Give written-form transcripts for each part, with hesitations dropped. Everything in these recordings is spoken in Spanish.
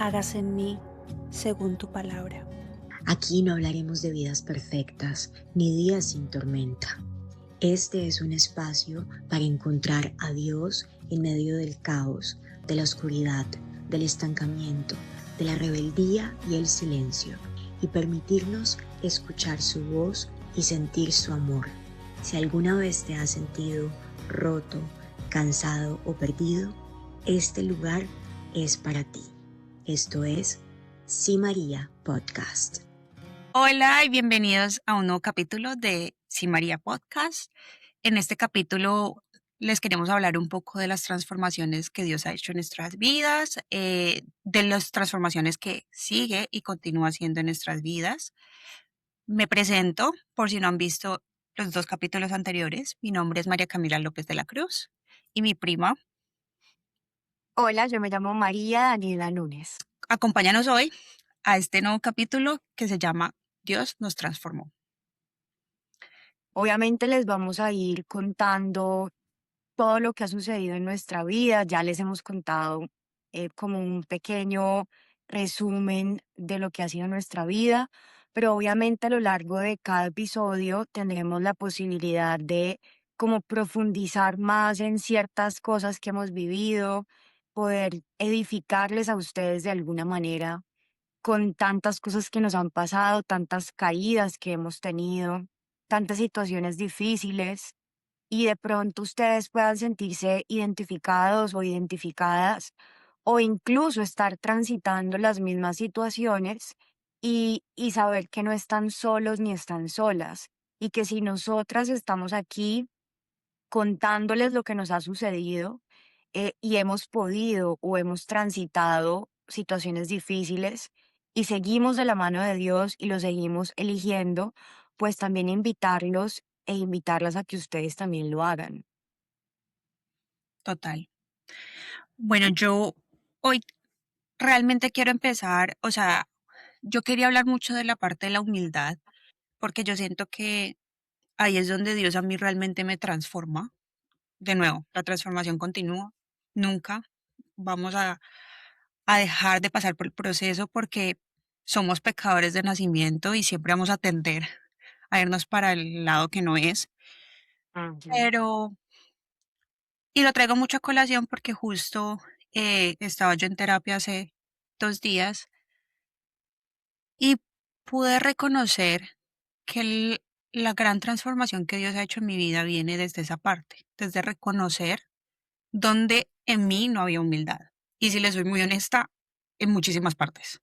hágase en mí según tu palabra. Aquí no hablaremos de vidas perfectas ni días sin tormenta. Este es un espacio para encontrar a Dios en medio del caos, de la oscuridad, del estancamiento, de la rebeldía y el silencio, y permitirnos escuchar su voz y sentir su amor. Si alguna vez te has sentido roto, cansado o perdido, este lugar es para ti. Esto es Sí María Podcast. Hola y bienvenidos a un nuevo capítulo de Sí María Podcast. En este capítulo les queremos hablar un poco de las transformaciones que Dios ha hecho en nuestras vidas, de las transformaciones que sigue y continúa haciendo en nuestras vidas. Me presento, por si no han visto los dos capítulos anteriores. Mi nombre es María Camila López de la Cruz y mi prima. Hola, yo me llamo María Daniela Núñez. Acompáñanos hoy a este nuevo capítulo que se llama Dios nos transformó. Obviamente les vamos a ir contando todo lo que ha sucedido en nuestra vida. Ya les hemos contado como un pequeño resumen de lo que ha sido nuestra vida, pero obviamente a lo largo de cada episodio tendremos la posibilidad de como profundizar más en ciertas cosas que hemos vivido, poder edificarles a ustedes de alguna manera con tantas cosas que nos han pasado, tantas caídas que hemos tenido, tantas situaciones difíciles, y de pronto ustedes puedan sentirse identificados o identificadas o incluso estar transitando las mismas situaciones y saber que no están solos ni están solas y que si nosotras estamos aquí contándoles lo que nos ha sucedido y hemos podido o hemos transitado situaciones difíciles y seguimos de la mano de Dios y lo seguimos eligiendo, pues también invitarlos e invitarlas a que ustedes también lo hagan. Total. Bueno, yo hoy realmente quiero empezar, o sea, yo quería hablar mucho de la parte de la humildad, porque yo siento que ahí es donde Dios a mí realmente me transforma. De nuevo, la transformación continúa. Nunca vamos a dejar de pasar por el proceso porque somos pecadores de nacimiento y siempre vamos a tender a irnos para el lado que no es. Ujú. Pero, y lo traigo mucho a colación porque justo estaba yo en terapia hace 2 días y pude reconocer que la gran transformación que Dios ha hecho en mi vida viene desde esa parte, desde reconocer donde en mí no había humildad. Y si le soy muy honesta, en muchísimas partes.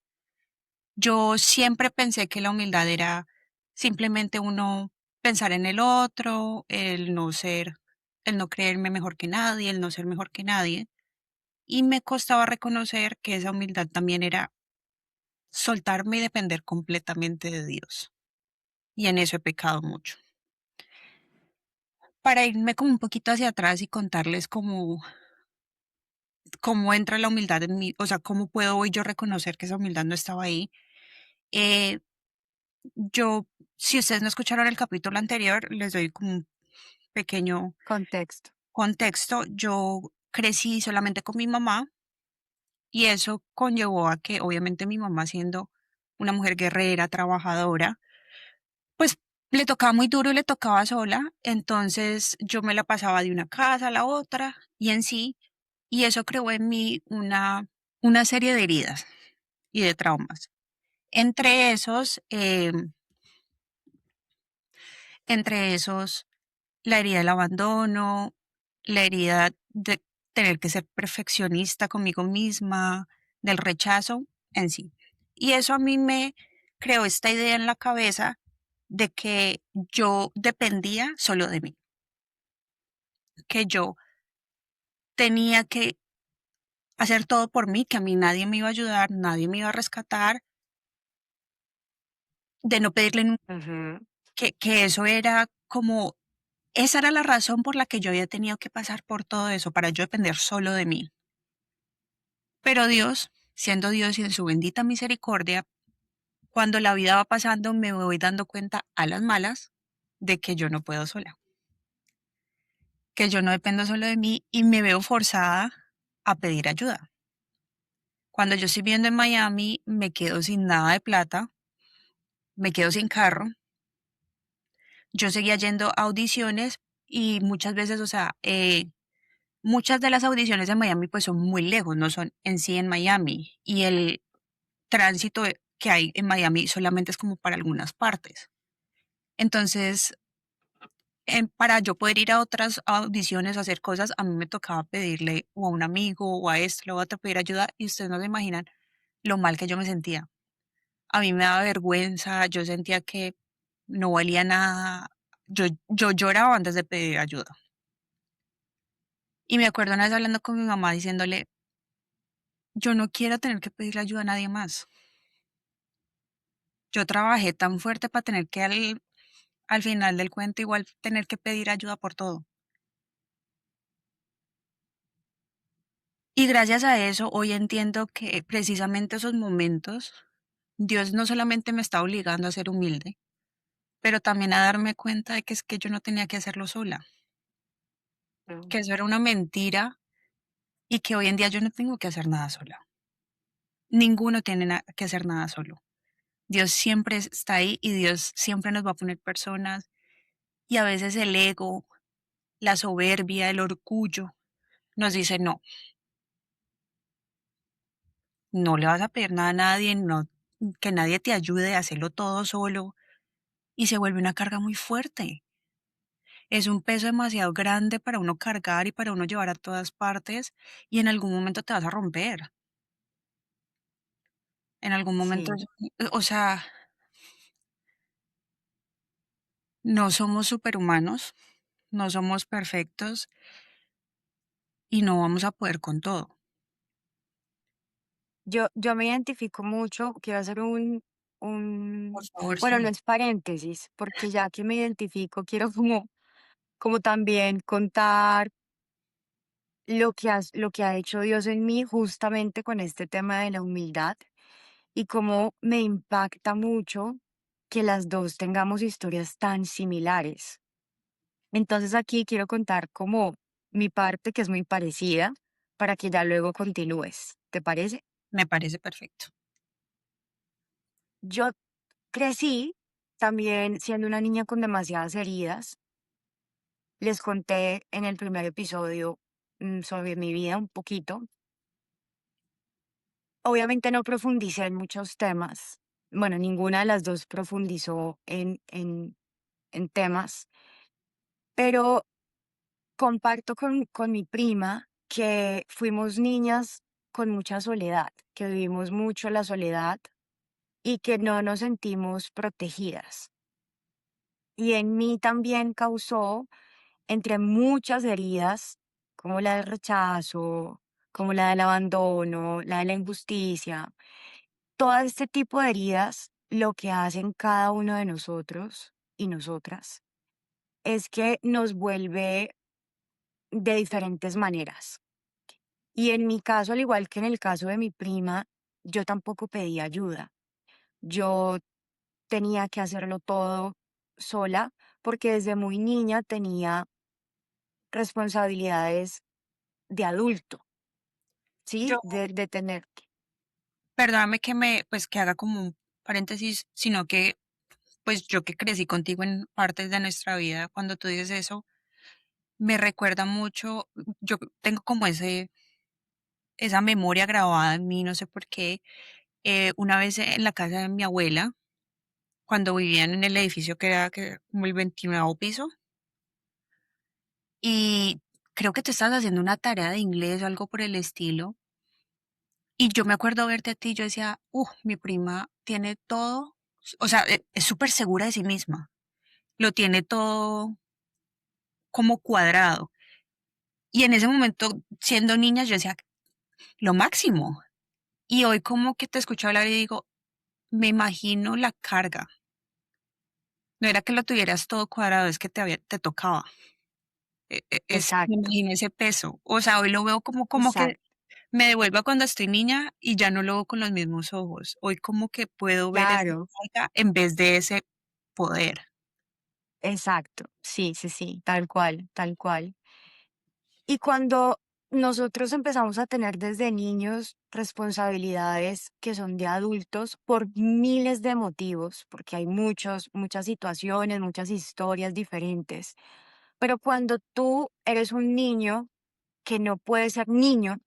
Yo siempre pensé que la humildad era simplemente uno pensar en el otro, el no creerme mejor que nadie, el no ser mejor que nadie. Y me costaba reconocer que esa humildad también era soltarme y depender completamente de Dios. Y en eso he pecado mucho. Para irme como un poquito hacia atrás y contarles cómo entra la humildad en mí, o sea, cómo puedo hoy yo reconocer que esa humildad no estaba ahí. Eh, yo, si ustedes no escucharon el capítulo anterior, les doy como un pequeño Contexto. contexto. Yo crecí solamente con mi mamá y eso conllevó a que obviamente mi mamá siendo una mujer guerrera, trabajadora, pues le tocaba muy duro y le tocaba sola, entonces yo me la pasaba de una casa a la otra y en sí, y eso creó en mí una serie de heridas y de traumas. Entre esos, entre esos, la herida del abandono, la herida de tener que ser perfeccionista conmigo misma, del rechazo en sí. Y eso a mí me creó esta idea en la cabeza de que yo dependía solo de mí, que yo tenía que hacer todo por mí, que a mí nadie me iba a ayudar, nadie me iba a rescatar, de no pedirle Ujú. que eso era como, esa era la razón por la que yo había tenido que pasar por todo eso, para yo depender solo de mí. Pero Dios, siendo Dios y en su bendita misericordia, cuando la vida va pasando me voy dando cuenta a las malas de que yo no puedo sola, que yo no dependo solo de mí y me veo forzada a pedir ayuda. Cuando yo estoy viviendo en Miami, me quedo sin nada de plata, me quedo sin carro. Yo seguía yendo a audiciones y muchas veces, o sea, muchas de las audiciones de Miami pues son muy lejos, no son en sí en Miami. Y el tránsito que hay en Miami solamente es como para algunas partes. Entonces, para yo poder ir a otras audiciones a hacer cosas, a mí me tocaba pedirle o a un amigo o a esto, o a otro, pedir ayuda y ustedes no se imaginan lo mal que yo me sentía. A mí me daba vergüenza, yo sentía que no valía nada. Yo lloraba antes de pedir ayuda. Y me acuerdo una vez hablando con mi mamá diciéndole, yo no quiero tener que pedirle ayuda a nadie más. Yo trabajé tan fuerte para tener que al final del cuento igual tener que pedir ayuda por todo. Y gracias a eso hoy entiendo que precisamente esos momentos, Dios no solamente me está obligando a ser humilde, pero también a darme cuenta de que es que yo no tenía que hacerlo sola, Mm. que eso era una mentira y que hoy en día yo no tengo que hacer nada sola. Ninguno tiene que hacer nada solo. Dios siempre está ahí y Dios siempre nos va a poner personas y a veces el ego, la soberbia, el orgullo nos dice no, no le vas a pedir nada a nadie, no, que nadie te ayude a hacerlo todo solo y se vuelve una carga muy fuerte. Es un peso demasiado grande para uno cargar y para uno llevar a todas partes y en algún momento te vas a romper. En algún momento, Sí. o sea, no somos superhumanos, no somos perfectos y no vamos a poder con todo. Yo me identifico mucho, quiero hacer Por un, favor, bueno, no sí. es paréntesis, porque ya que me identifico, quiero como también contar lo que ha hecho Dios en mí justamente con este tema de la humildad y cómo me impacta mucho que las dos tengamos historias tan similares. Entonces aquí quiero contar como mi parte, que es muy parecida, para que ya luego continúes. ¿Te parece? Me parece perfecto. Yo crecí también siendo una niña con demasiadas heridas. Les conté en el primer episodio sobre mi vida un poquito. Obviamente no profundicé en muchos temas. Bueno, ninguna de las dos profundizó en temas, pero comparto con mi prima que fuimos niñas con mucha soledad, que vivimos mucho la soledad y que no nos sentimos protegidas. Y en mí también causó, entre muchas heridas, como la del rechazo, como la del abandono, la de la injusticia, todo este tipo de heridas, lo que hacen cada uno de nosotros y nosotras es que nos vuelve de diferentes maneras. Y en mi caso, al igual que en el caso de mi prima, yo tampoco pedí ayuda. Yo tenía que hacerlo todo sola porque desde muy niña tenía responsabilidades de adulto, ¿sí? Yo, De tener. perdóname que pues que haga como un paréntesis, sino que, pues yo que crecí contigo en partes de nuestra vida, cuando tú dices eso, me recuerda mucho, yo tengo como esa memoria grabada en mí, no sé por qué, una vez en la casa de mi abuela, cuando vivían en el edificio que como el 21º piso, y creo que te estabas haciendo una tarea de inglés o algo por el estilo, y yo me acuerdo verte a ti, yo decía, mi prima tiene todo, o sea, es súper segura de sí misma, lo tiene todo como cuadrado. Y en ese momento, siendo niña, yo decía, lo máximo. Y hoy como que te escucho hablar y digo, me imagino la carga. No era que lo tuvieras todo cuadrado, es que te tocaba. Me Exacto, imagino ese peso. O sea, hoy lo veo como que exacto, me devuelvo a cuando estoy niña y ya no lo veo con los mismos ojos. Hoy como que puedo ver esa claro, carga en vez de ese poder. exacto. Sí, sí, sí, tal cual, tal cual. Y cuando nosotros empezamos a tener desde niños responsabilidades que son de adultos por miles de motivos, porque hay muchas situaciones, muchas historias diferentes. Pero cuando tú eres un niño que no puede ser niño,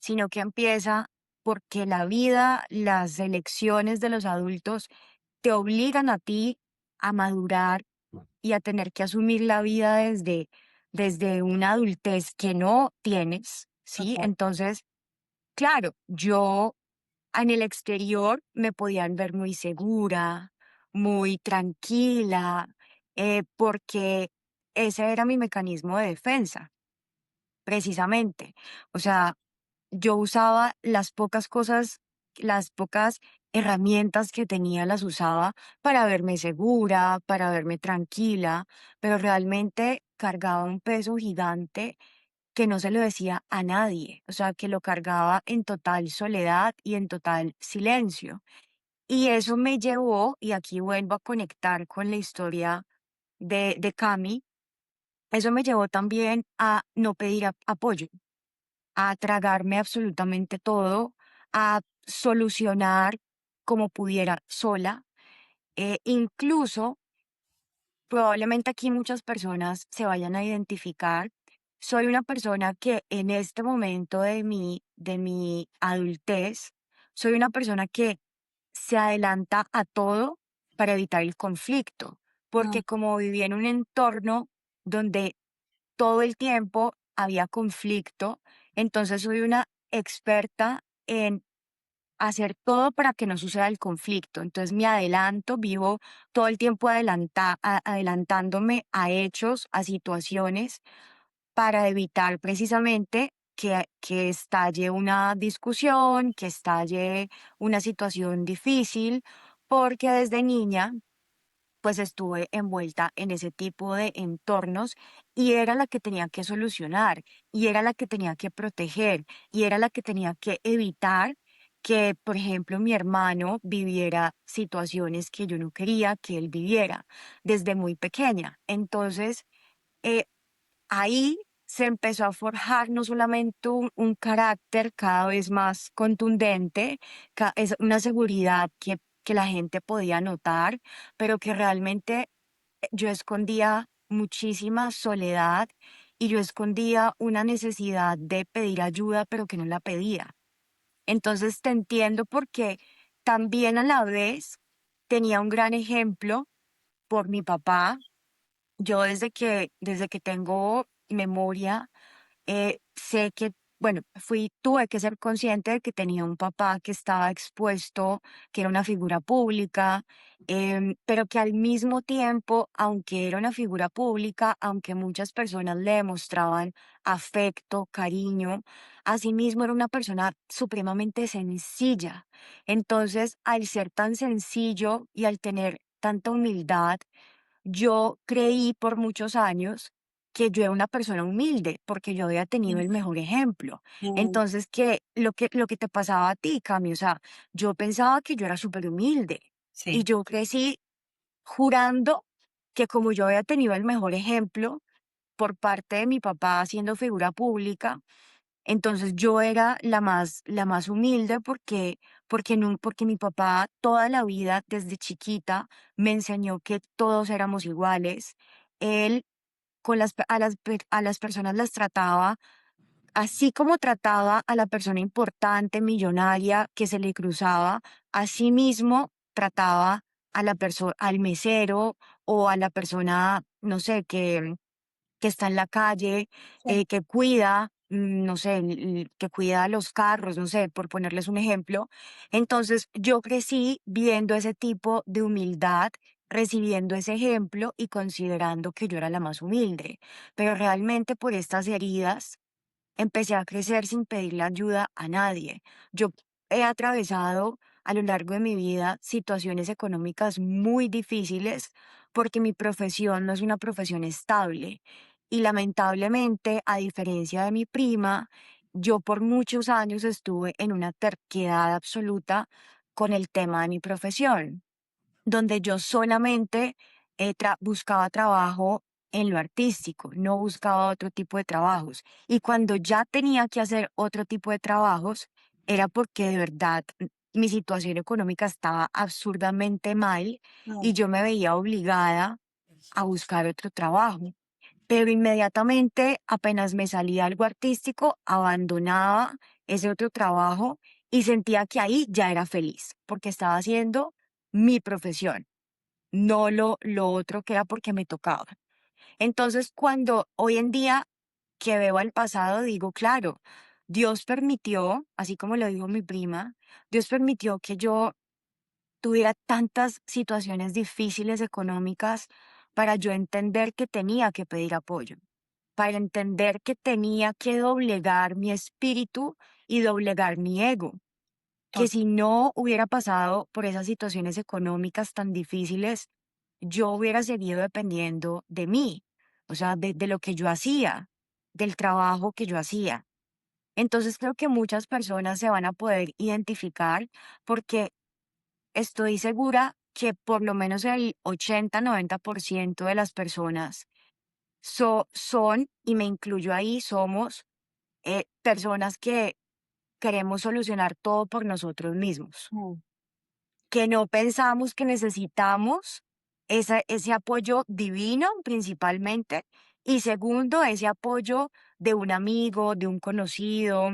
sino que empieza porque la vida, las elecciones de los adultos te obligan a ti a madurar y a tener que asumir la vida desde una adultez que no tienes, ¿sí? Total. Entonces, claro, yo en el exterior me podían ver muy segura, muy tranquila, porque ese era mi mecanismo de defensa, precisamente. O sea, yo usaba las pocas cosas, las pocas herramientas que tenía, las usaba para verme segura, para verme tranquila, pero realmente cargaba un peso gigante que no se lo decía a nadie, o sea, que lo cargaba en total soledad y en total silencio. Y eso me llevó, y aquí vuelvo a conectar con la historia de Cami, eso me llevó también a no pedir apoyo, a tragarme absolutamente todo, a solucionar como pudiera sola. Incluso, probablemente aquí muchas personas se vayan a identificar. Soy una persona que en este momento de mi adultez, soy una persona que se adelanta a todo para evitar el conflicto, Ah, porque como viví en un entorno donde todo el tiempo había conflicto, entonces soy una experta en hacer todo para que no suceda el conflicto. Entonces me adelanto, vivo todo el tiempo adelantándome a hechos, a situaciones, para evitar precisamente que estalle una discusión, que estalle una situación difícil, porque desde niña pues estuve envuelta en ese tipo de entornos y era la que tenía que solucionar y era la que tenía que proteger y era la que tenía que evitar que, por ejemplo, mi hermano viviera situaciones que yo no quería que él viviera desde muy pequeña. Entonces, eh, ahí se empezó a forjar no solamente un carácter cada vez más contundente, es una seguridad que la gente podía notar, pero que realmente yo escondía muchísima soledad y yo escondía una necesidad de pedir ayuda, pero que no la pedía. Entonces te entiendo porque también a la vez tenía un gran ejemplo por mi papá. Yo desde que tengo memoria, sé que, bueno, tuve que ser consciente de que tenía un papá que estaba expuesto, que era una figura pública, pero que al mismo tiempo, aunque era una figura pública, aunque muchas personas le demostraban afecto, cariño, asimismo era una persona supremamente sencilla. Entonces, al ser tan sencillo y al tener tanta humildad, yo creí por muchos años que yo era una persona humilde, porque yo había tenido el mejor ejemplo. mm, Entonces, que lo que te pasaba a ti, Cami, o sea, yo pensaba que yo era súper humilde y Sí. yo crecí jurando que como yo había tenido el mejor ejemplo por parte de mi papá siendo figura pública, entonces yo era la más humilde porque mi papá toda la vida, desde chiquita, me enseñó que todos éramos iguales. Él a las personas las trataba así como trataba a la persona importante, millonaria que se le cruzaba, así mismo trataba al mesero o a la persona, no sé, que está en la calle, sí, que cuida, no sé, que cuida los carros, no sé, por ponerles un ejemplo. Entonces, yo crecí viendo ese tipo de humildad, recibiendo ese ejemplo y considerando que yo era la más humilde. Pero realmente por estas heridas empecé a crecer sin pedirle ayuda a nadie. Yo he atravesado a lo largo de mi vida situaciones económicas muy difíciles porque mi profesión no es una profesión estable. Y lamentablemente, a diferencia de mi prima, yo por muchos años estuve en una terquedad absoluta con el tema de mi profesión, donde yo solamente buscaba trabajo en lo artístico, no buscaba otro tipo de trabajos. Y cuando ya tenía que hacer otro tipo de trabajos, era porque de verdad mi situación económica estaba absurdamente mal y No, yo me veía obligada a buscar otro trabajo. Pero inmediatamente, apenas me salía algo artístico, abandonaba ese otro trabajo y sentía que ahí ya era feliz, porque estaba haciendo mi profesión, no lo otro que era porque me tocaba. Entonces, cuando hoy en día que veo al pasado, digo, claro, Dios permitió, así como lo dijo mi prima, Dios permitió que yo tuviera tantas situaciones difíciles económicas para yo entender que tenía que pedir apoyo, para entender que tenía que doblegar mi espíritu y doblegar mi ego, que to- si no hubiera pasado por esas situaciones económicas tan difíciles, yo hubiera seguido dependiendo de mí, o sea, de lo que yo hacía, del trabajo que yo hacía. Entonces creo que muchas personas se van a poder identificar porque estoy segura que por lo menos el 80-90% de las personas son, y me incluyo ahí, somos personas que queremos solucionar todo por nosotros mismos, no, que no pensamos que necesitamos ese apoyo divino principalmente, y segundo, ese apoyo de un amigo, de un conocido,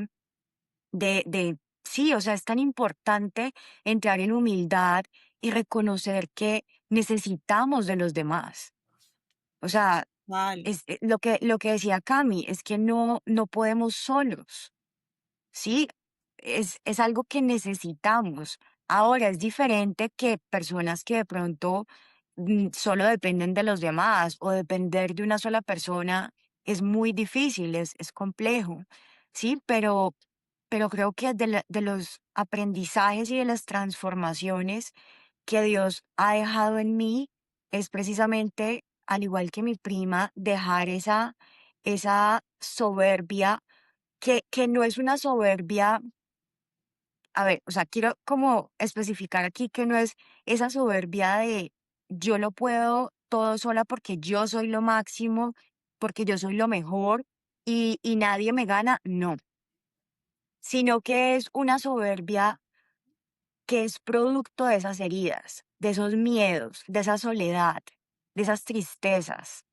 sí, o sea, es tan importante entrar en humildad y reconocer que necesitamos de los demás. O sea, vale. es lo que decía Cami, es que no podemos solos. Sí, es algo que necesitamos. Ahora, es diferente que personas que de pronto solo dependen de los demás o depender de una sola persona es muy difícil, es complejo, ¿sí? Pero creo que de los aprendizajes y de las transformaciones que Dios ha dejado en mí es precisamente, al igual que mi prima, dejar esa soberbia que no es una soberbia, a ver, o sea, quiero como especificar aquí que no es esa soberbia de yo lo puedo todo sola porque yo soy lo máximo, porque yo soy lo mejor y nadie me gana, no, sino que es una soberbia que es producto de esas heridas, de esos miedos, de esa soledad, de esas tristezas,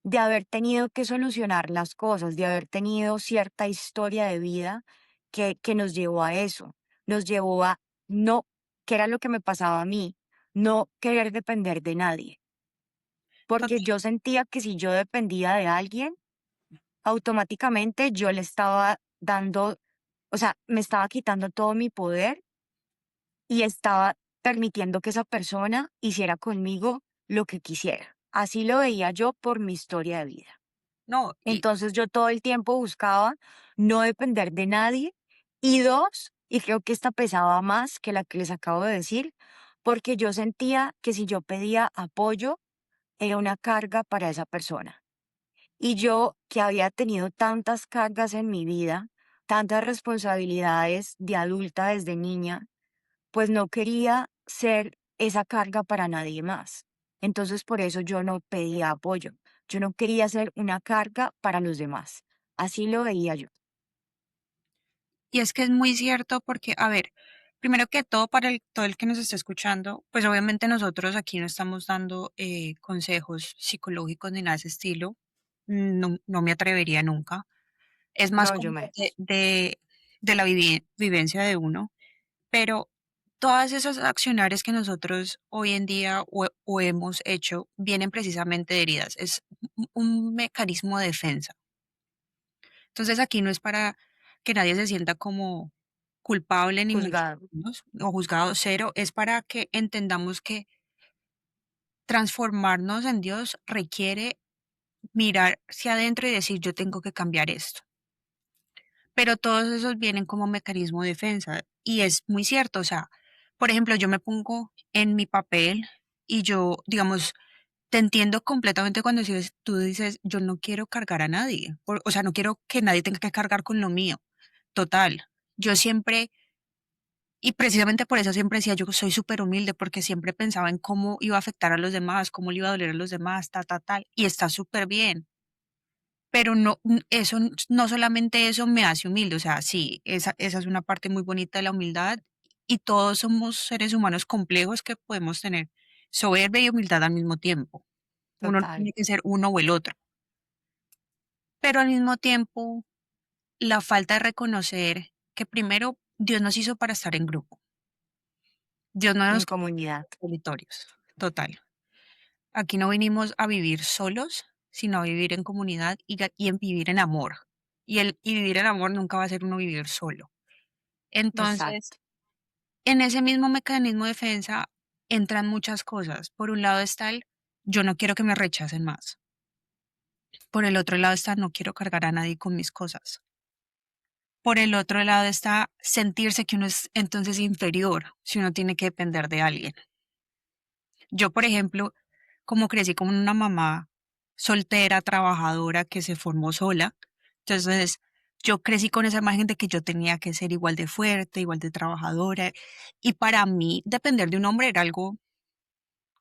de haber tenido que solucionar las cosas, de haber tenido cierta historia de vida que nos llevó a eso, nos llevó a no, que era lo que me pasaba a mí, no querer depender de nadie, porque Total. yo sentía que si yo dependía de alguien, automáticamente yo le estaba dando, o sea, me estaba quitando todo mi poder y estaba permitiendo que esa persona hiciera conmigo lo que quisiera. Así lo veía yo por mi historia de vida. No, y Entonces yo todo el tiempo buscaba no depender de nadie. Y dos, y creo que esta pesaba más que la que les acabo de decir, porque yo sentía que si yo pedía apoyo, era una carga para esa persona. Y yo, que había tenido tantas cargas en mi vida, tantas responsabilidades de adulta desde niña, pues no quería ser esa carga para nadie más. Entonces por eso yo no pedía apoyo. Yo no quería ser una carga para los demás. Así lo veía yo. Y es que es muy cierto porque, a ver, primero que todo, para todo el que nos esté escuchando, pues obviamente nosotros aquí no estamos dando consejos psicológicos ni nada de ese estilo. No, no me atrevería nunca. Es más No, yo como menos. de la vivencia de uno. Pero todas esas acciones que nosotros hoy en día o hemos hecho vienen precisamente de heridas. Es un mecanismo de defensa. Entonces aquí no es para que nadie se sienta como culpable ni mucho Juzgado. menos, o juzgado cero, es para que entendamos que transformarnos en Dios requiere mirar hacia adentro y decir yo tengo que cambiar esto. Pero todos esos vienen como mecanismo de defensa y es muy cierto, o sea, por ejemplo, yo me pongo en mi papel y yo, digamos, te entiendo completamente cuando tú dices, yo no quiero cargar a nadie, o sea, no quiero que nadie tenga que cargar con lo mío. Total. Yo siempre Y precisamente por eso siempre decía, yo soy súper humilde, porque siempre pensaba en cómo iba a afectar a los demás, cómo le iba a doler a los demás, tal. Y está súper bien. Pero no, eso, no solamente eso me hace humilde, o sea, sí, esa es una parte muy bonita de la humildad y todos somos seres humanos complejos que podemos tener soberbia y humildad al mismo tiempo. Uno no Total. tiene que ser uno o el otro, pero al mismo tiempo la falta de reconocer que primero Dios nos hizo para estar en grupo. Dios no En nos comunidad. territorios, total. Aquí no vinimos a vivir solos, sino a vivir en comunidad y en vivir en amor. Y vivir en amor nunca va a ser uno vivir solo. Entonces, Exacto. en ese mismo mecanismo de defensa entran muchas cosas. Por un lado está el yo no quiero que me rechacen más. Por el otro lado está no quiero cargar a nadie con mis cosas. Por el otro lado está sentirse que uno es entonces inferior si uno tiene que depender de alguien. Yo, por ejemplo, como crecí como una mamá soltera, trabajadora, que se formó sola, entonces yo crecí con esa imagen de que yo tenía que ser igual de fuerte, igual de trabajadora, y para mí depender de un hombre era algo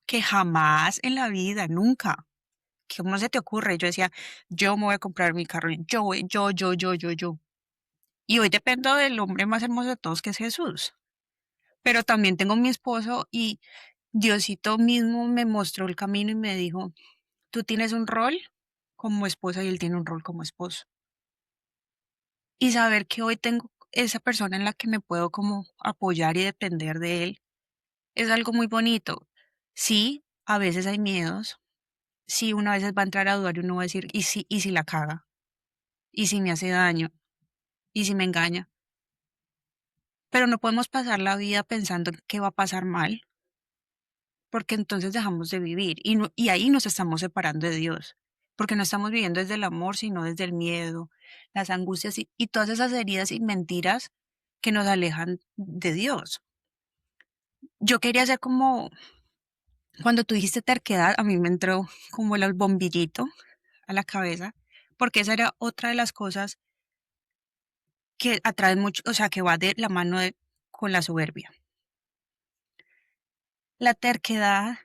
que jamás en la vida, nunca. ¿Cómo se te ocurre? Yo decía, yo me voy a comprar mi carro, yo. Y hoy dependo del hombre más hermoso de todos, que es Jesús. Pero también tengo mi esposo y Diosito mismo me mostró el camino y me dijo, tú tienes un rol como esposa y él tiene un rol como esposo. Y saber que hoy tengo esa persona en la que me puedo como apoyar y depender de él es algo muy bonito. Sí, a veces hay miedos. Sí, una vez va a entrar a dudar y uno va a decir, y si la caga? ¿Y si me hace daño? ¿Y si me engaña? Pero no podemos pasar la vida pensando en qué va a pasar mal, porque entonces dejamos de vivir y ahí nos estamos separando de Dios, porque no estamos viviendo desde el amor, sino desde el miedo, las angustias y todas esas heridas y mentiras que nos alejan de Dios. Yo quería ser como, cuando tú dijiste terquedad, a mí me entró como el bombillito a la cabeza, porque esa era otra de las cosas que atraen mucho, o sea, que va de la mano con la soberbia. La terquedad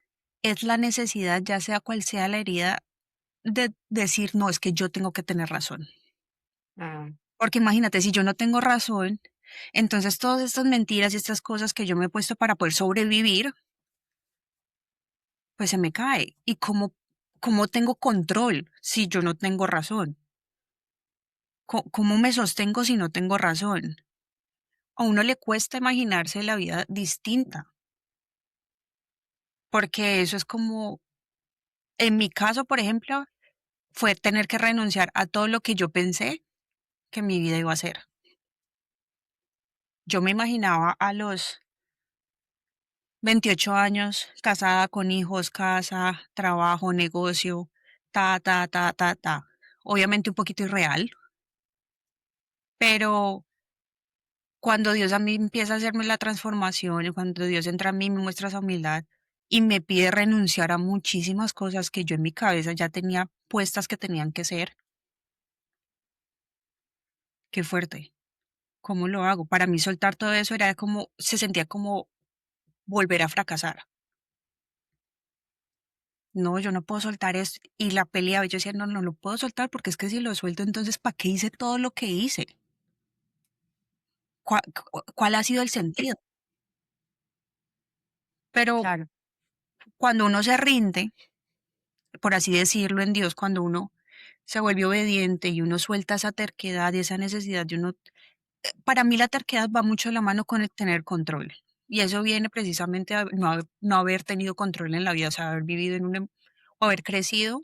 es la necesidad, ya sea cual sea la herida, de decir, no, es que yo tengo que tener razón. Ah, Porque imagínate, si yo no tengo razón, entonces todas estas mentiras y estas cosas que yo me he puesto para poder sobrevivir, pues se me cae. ¿Y cómo tengo control si yo no tengo razón? ¿Cómo me sostengo si no tengo razón? A uno le cuesta imaginarse la vida distinta, porque eso es como, en mi caso, por ejemplo, fue tener que renunciar a todo lo que yo pensé que mi vida iba a ser. Yo me imaginaba a los 28 años, casada con hijos, casa, trabajo, negocio, ta. Obviamente un poquito irreal, pero cuando Dios a mí empieza a hacerme la transformación y cuando Dios entra a mí y me muestra esa humildad y me pide renunciar a muchísimas cosas que yo en mi cabeza ya tenía puestas que tenían que ser, qué fuerte. ¿Cómo lo hago? Para mí soltar todo eso era como, se sentía como volver a fracasar. No, yo no puedo soltar esto. Y la peleaba, y yo decía, no, no lo puedo soltar porque es que si lo suelto, entonces, ¿para qué hice todo lo que hice? ¿Cuál ha sido el sentido? Pero claro. cuando uno se rinde, por así decirlo, en Dios, cuando uno se vuelve obediente y uno suelta esa terquedad y esa necesidad de uno, para mí la terquedad va mucho de la mano con el tener control. Y eso viene precisamente a no haber tenido control en la vida, o sea, haber vivido o haber crecido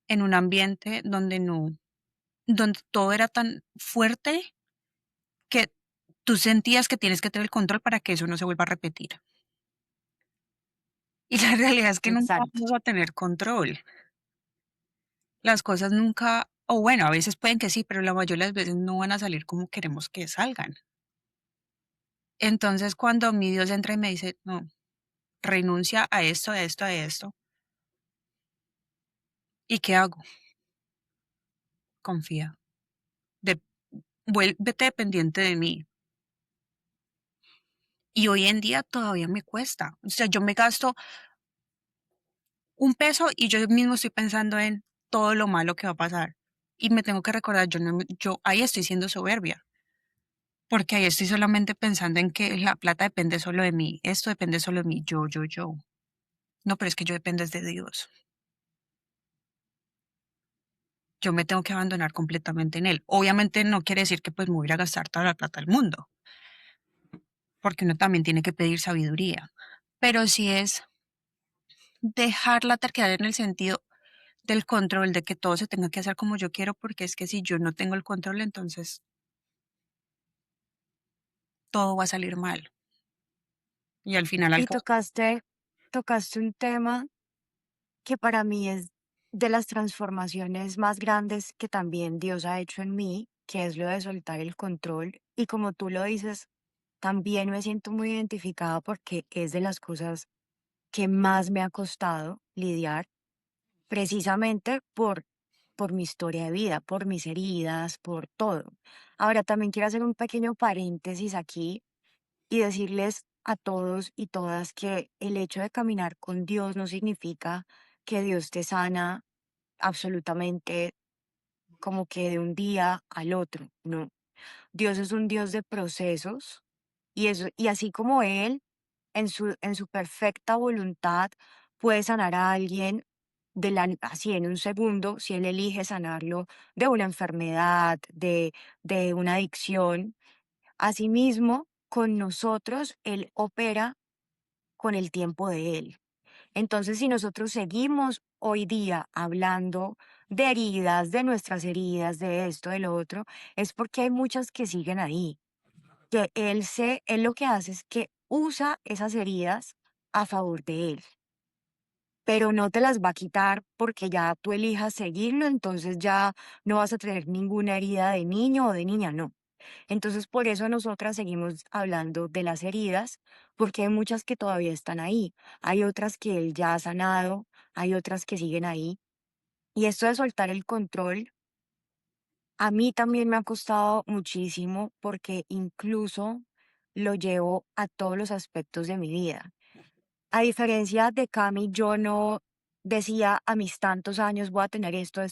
en un ambiente donde todo era tan fuerte que tú sentías que tienes que tener el control para que eso no se vuelva a repetir. Y la realidad es que nunca Exacto. vamos a tener control. Las cosas nunca, o bueno, a veces pueden que sí, pero la mayoría de las veces no van a salir como queremos que salgan. Entonces, cuando mi Dios entra y me dice, no, renuncia a esto, ¿y qué hago? Confía. De, vuélvete dependiente de mí. Y hoy en día todavía me cuesta. O sea, yo me gasto un peso y yo mismo estoy pensando en todo lo malo que va a pasar. Y me tengo que recordar, yo no, yo ahí estoy siendo soberbia, porque ahí estoy solamente pensando en que la plata depende solo de mí, esto depende solo de mí, yo. No, pero es que yo dependo es de Dios. Yo me tengo que abandonar completamente en Él. Obviamente no quiere decir que pues me voy a ir a gastar toda la plata del mundo, porque uno también tiene que pedir sabiduría. Pero sí es dejar la terquedad en el sentido del control, de que todo se tenga que hacer como yo quiero, porque es que si yo no tengo el control, entonces todo va a salir mal. Y al final Y algo, tocaste un tema que para mí es de las transformaciones más grandes que también Dios ha hecho en mí, que es lo de soltar el control. Y como tú lo dices, también me siento muy identificada porque es de las cosas que más me ha costado lidiar, precisamente por mi historia de vida, por mis heridas, por todo. Ahora, también quiero hacer un pequeño paréntesis aquí y decirles a todos y todas que el hecho de caminar con Dios no significa que Dios te sana absolutamente como que de un día al otro, no. Dios es un Dios de procesos y así como Él, en su perfecta voluntad, puede sanar a alguien así en un segundo, si Él elige sanarlo de una enfermedad, de una adicción. Asimismo, con nosotros, Él opera con el tiempo de Él. Entonces, si nosotros seguimos hoy día hablando de heridas, de nuestras heridas, de esto, de lo otro, es porque hay muchas que siguen ahí. Que él lo que hace es que usa esas heridas a favor de Él, pero no te las va a quitar porque ya tú elijas seguirlo, entonces ya no vas a tener ninguna herida de niño o de niña, no. Entonces, por eso nosotras seguimos hablando de las heridas, porque hay muchas que todavía están ahí. Hay otras que él ya ha sanado, hay otras que siguen ahí. Y esto de soltar el control, a mí también me ha costado muchísimo porque incluso lo llevo a todos los aspectos de mi vida. A diferencia de Cami, yo no decía a mis tantos años voy a tener esto,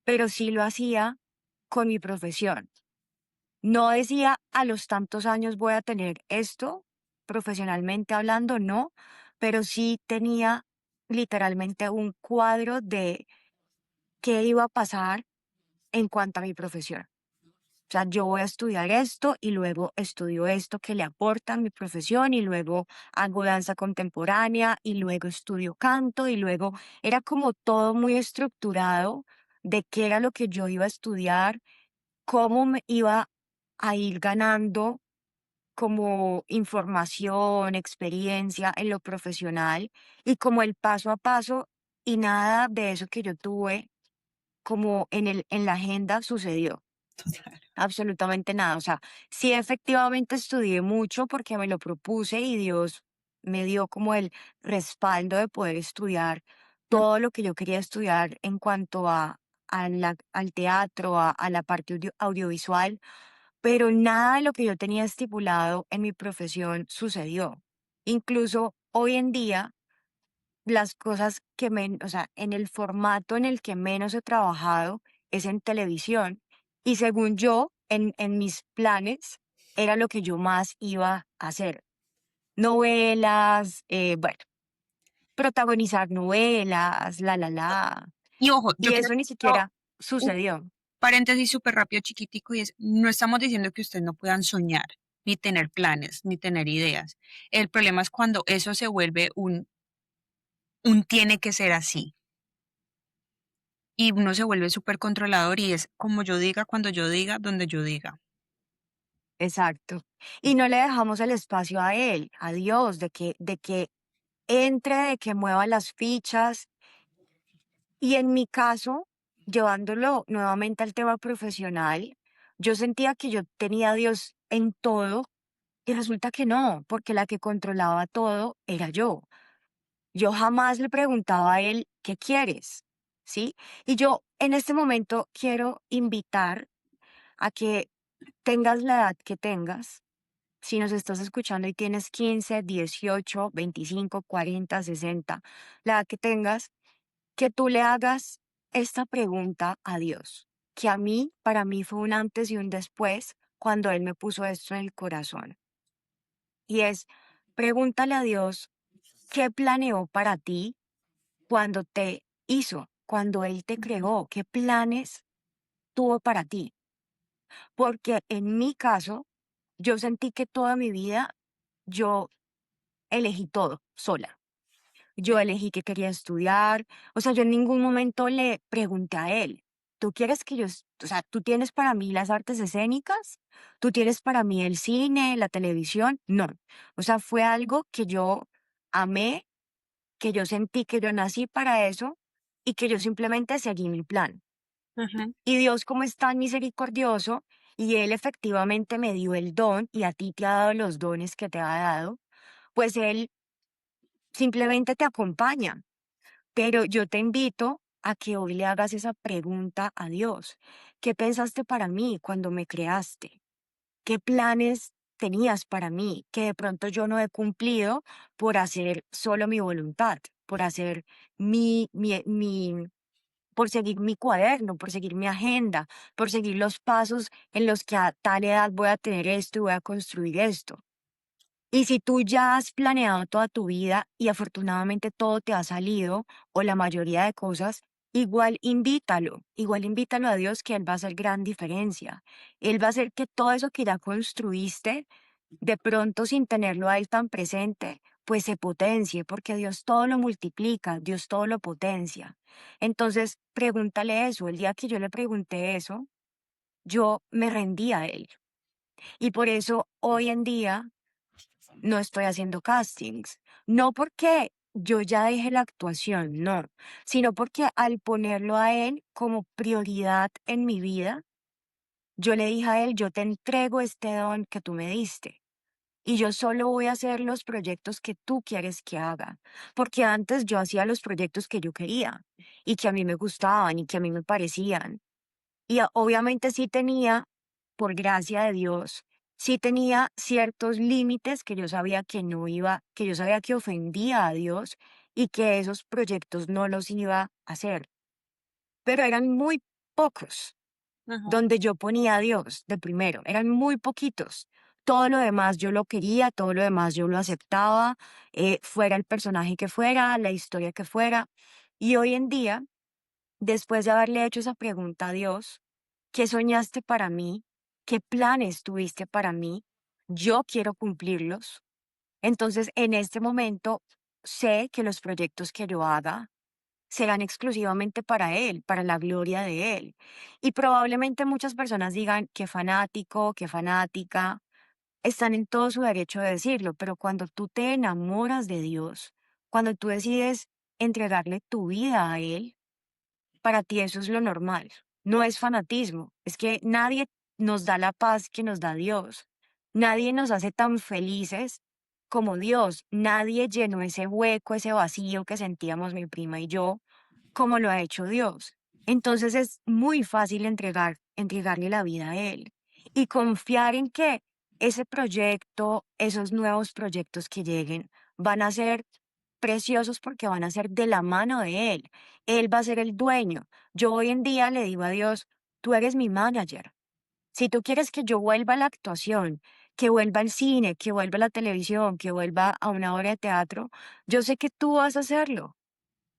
pero sí lo hacía con mi profesión. No decía a los tantos años voy a tener esto, profesionalmente hablando, no, pero sí tenía literalmente un cuadro de qué iba a pasar en cuanto a mi profesión. O sea, yo voy a estudiar esto y luego estudio esto que le aporta a mi profesión y luego hago danza contemporánea y luego estudio canto y luego era como todo muy estructurado de qué era lo que yo iba a estudiar, cómo me iba a ir ganando como información, experiencia en lo profesional y como el paso a paso y nada de eso que yo tuve como en la agenda sucedió. Absolutamente nada. O sea, sí efectivamente estudié mucho porque me lo propuse y Dios me dio como el respaldo de poder estudiar todo lo que yo quería estudiar en cuanto al teatro, a la parte audiovisual, pero nada de lo que yo tenía estipulado en mi profesión sucedió. Incluso hoy en día, las cosas o sea, en el formato en el que menos he trabajado es en televisión. Y según yo, en mis planes, era lo que yo más iba a hacer. Novelas, bueno, protagonizar novelas, la. y ojo, yo Y quiero eso ni hacer siquiera un sucedió. paréntesis súper rápido, chiquitico, y es, no estamos diciendo que ustedes no puedan soñar, ni tener planes, ni tener ideas. El problema es cuando eso se vuelve un tiene que ser así. Y uno se vuelve súper controlador y es como yo diga, cuando yo diga, donde yo diga. Exacto. Y no le dejamos el espacio a él, a Dios, de que entre, de que mueva las fichas. Y en mi caso, llevándolo nuevamente al tema profesional, yo sentía que yo tenía a Dios en todo y resulta que no, porque la que controlaba todo era yo. Yo jamás le preguntaba a él, ¿qué quieres? ¿Sí? Y yo en este momento quiero invitar a que tengas la edad que tengas, si nos estás escuchando y tienes 15, 18, 25, 40, 60, la edad que tengas, que tú le hagas esta pregunta a Dios, que a mí, para mí fue un antes y un después cuando Él me puso esto en el corazón. Y es, pregúntale a Dios qué planeó para ti cuando te hizo, cuando Él te Ujú, creó, qué planes tuvo para ti. Porque en mi caso, yo sentí que toda mi vida yo elegí todo sola. Yo elegí que quería estudiar. O sea, yo en ningún momento le pregunté a él, ¿tú quieres que o sea, tú tienes para mí las artes escénicas? ¿Tú tienes para mí el cine, la televisión? No. O sea, fue algo que yo amé, que yo sentí que yo nací para eso y que yo simplemente seguí mi plan. ujú, Y Dios, como es tan misericordioso, y Él efectivamente me dio el don y a ti te ha dado los dones que te ha dado, pues Él simplemente te acompaña. Pero yo te invito a que hoy le hagas esa pregunta a Dios. ¿Qué pensaste para mí cuando me creaste? ¿Qué planes tenías para mí que de pronto yo no he cumplido por hacer solo mi voluntad, por hacer por seguir mi cuaderno, por seguir mi agenda, por seguir los pasos en los que a tal edad voy a tener esto y voy a construir esto? Y si tú ya has planeado toda tu vida y afortunadamente todo te ha salido o la mayoría de cosas, igual invítalo a Dios, que Él va a hacer gran diferencia. Él va a hacer que todo eso que ya construiste, de pronto sin tenerlo a Él tan presente, pues se potencie, porque Dios todo lo multiplica, Dios todo lo potencia. Entonces, pregúntale eso. El día que yo le pregunté eso, yo me rendí a Él. Y por eso hoy en día no estoy haciendo castings. No porque yo ya dejé la actuación, no, sino porque al ponerlo a él como prioridad en mi vida, yo le dije a él, yo te entrego este don que tú me diste. Y yo solo voy a hacer los proyectos que tú quieres que haga, porque antes yo hacía los proyectos que yo quería y que a mí me gustaban y que a mí me parecían. Y obviamente sí tenía, por gracia de Dios, sí tenía ciertos límites que yo sabía que no iba, que yo sabía que ofendía a Dios y que esos proyectos no los iba a hacer. Pero eran muy pocos ujú. donde yo ponía a Dios de primero, eran muy poquitos. Todo lo demás yo lo quería, todo lo demás yo lo aceptaba, fuera el personaje que fuera, la historia que fuera. Y hoy en día, después de haberle hecho esa pregunta a Dios, ¿qué soñaste para mí? ¿Qué planes tuviste para mí? Yo quiero cumplirlos. Entonces, en este momento, sé que los proyectos que yo haga serán exclusivamente para Él, para la gloria de Él. Y probablemente muchas personas digan, qué fanático, qué fanática, están en todo su derecho de decirlo, pero cuando tú te enamoras de Dios, cuando tú decides entregarle tu vida a Él, para ti eso es lo normal, no es fanatismo, es que nadie nos da la paz que nos da Dios, nadie nos hace tan felices como Dios, nadie llenó ese hueco, ese vacío que sentíamos mi prima y yo, como lo ha hecho Dios. Entonces es muy fácil entregarle la vida a Él y confiar en que ese proyecto, esos nuevos proyectos que lleguen, van a ser preciosos porque van a ser de la mano de Él. Él va a ser el dueño. Yo hoy en día le digo a Dios, tú eres mi manager. Si tú quieres que yo vuelva a la actuación, que vuelva al cine, que vuelva a la televisión, que vuelva a una obra de teatro, yo sé que tú vas a hacerlo.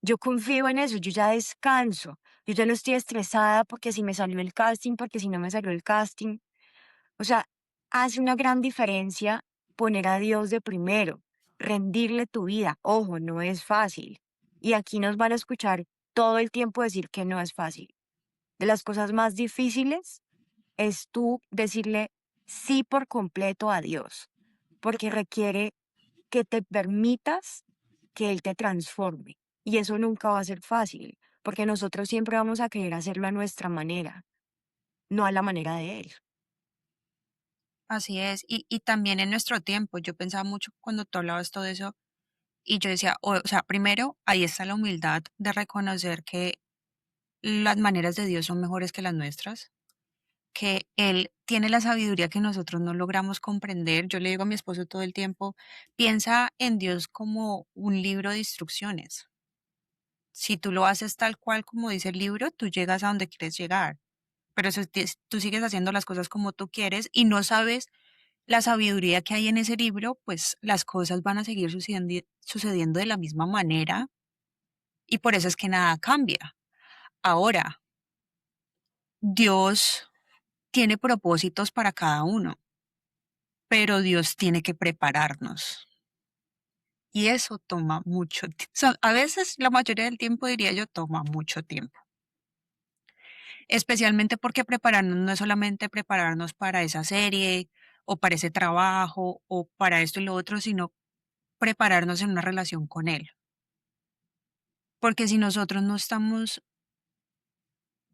Yo confío en eso, yo ya descanso, yo ya no estoy estresada porque si me salió el casting, porque si no me salió el casting. O sea, hace una gran diferencia poner a Dios de primero, rendirle tu vida. Ojo, no es fácil. Y aquí nos van a escuchar todo el tiempo decir que no es fácil. De las cosas más difíciles es tú decirle sí por completo a Dios, porque requiere que te permitas que Él te transforme. Y eso nunca va a ser fácil, porque nosotros siempre vamos a querer hacerlo a nuestra manera, no a la manera de Él. Así es. Y también en nuestro tiempo, yo pensaba mucho cuando tú hablabas todo eso y yo decía, o sea, primero, ahí está la humildad de reconocer que las maneras de Dios son mejores que las nuestras, que Él tiene la sabiduría que nosotros no logramos comprender. Yo le digo a mi esposo todo el tiempo, piensa en Dios como un libro de instrucciones. Si tú lo haces tal cual como dice el libro, tú llegas a donde quieres llegar. Pero si tú sigues haciendo las cosas como tú quieres y no sabes la sabiduría que hay en ese libro, pues las cosas van a seguir sucediendo de la misma manera y por eso es que nada cambia. Ahora, Dios tiene propósitos para cada uno, pero Dios tiene que prepararnos y eso toma mucho tiempo. A veces, la mayoría del tiempo, diría yo, toma mucho tiempo. Especialmente porque prepararnos no es solamente prepararnos para esa serie o para ese trabajo o para esto y lo otro, sino prepararnos en una relación con Él. Porque si nosotros no estamos,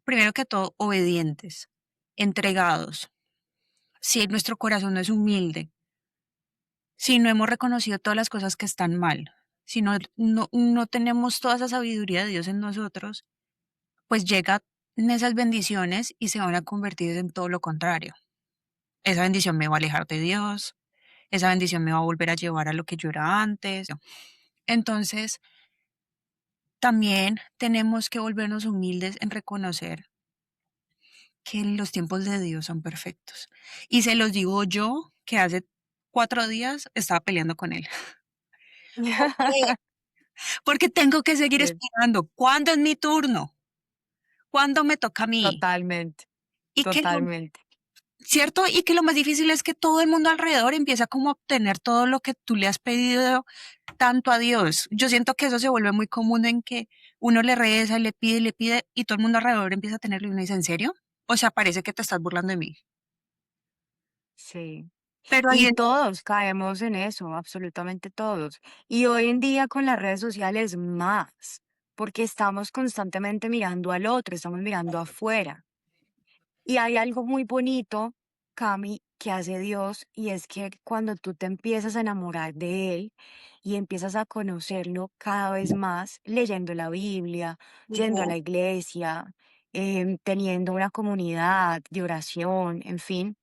primero que todo, obedientes, entregados, si nuestro corazón no es humilde, si no hemos reconocido todas las cosas que están mal, si no tenemos toda esa sabiduría de Dios en nosotros, pues llegan esas bendiciones y se van a convertir en todo lo contrario. Esa bendición me va a alejar de Dios, esa bendición me va a volver a llevar a lo que yo era antes. Entonces, también tenemos que volvernos humildes en reconocer que los tiempos de Dios son perfectos. Y se los digo yo, que hace 4 días estaba peleando con Él. ¿Por qué? Porque tengo que seguir Sí, esperando. ¿Cuándo es mi turno? ¿Cuándo me toca a mí? totalmente, Y que lo, totalmente. ¿cierto? Y que lo más difícil es que todo el mundo alrededor empieza como a obtener todo lo que tú le has pedido tanto a Dios. Yo siento que eso se vuelve muy común en que uno le reza y le pide y todo el mundo alrededor empieza a tenerlo y uno dice, ¿en serio? O sea, parece que te estás burlando de mí. Sí. Pero ahí Y es, todos caemos en eso, absolutamente todos. Y hoy en día con las redes sociales más, porque estamos constantemente mirando al otro, estamos mirando afuera. Y hay algo muy bonito, Cami, que hace Dios, y es que cuando tú te empiezas a enamorar de Él y empiezas a conocerlo cada vez más, leyendo la Biblia, yendo a ujú, la iglesia, teniendo una comunidad de oración, en fin,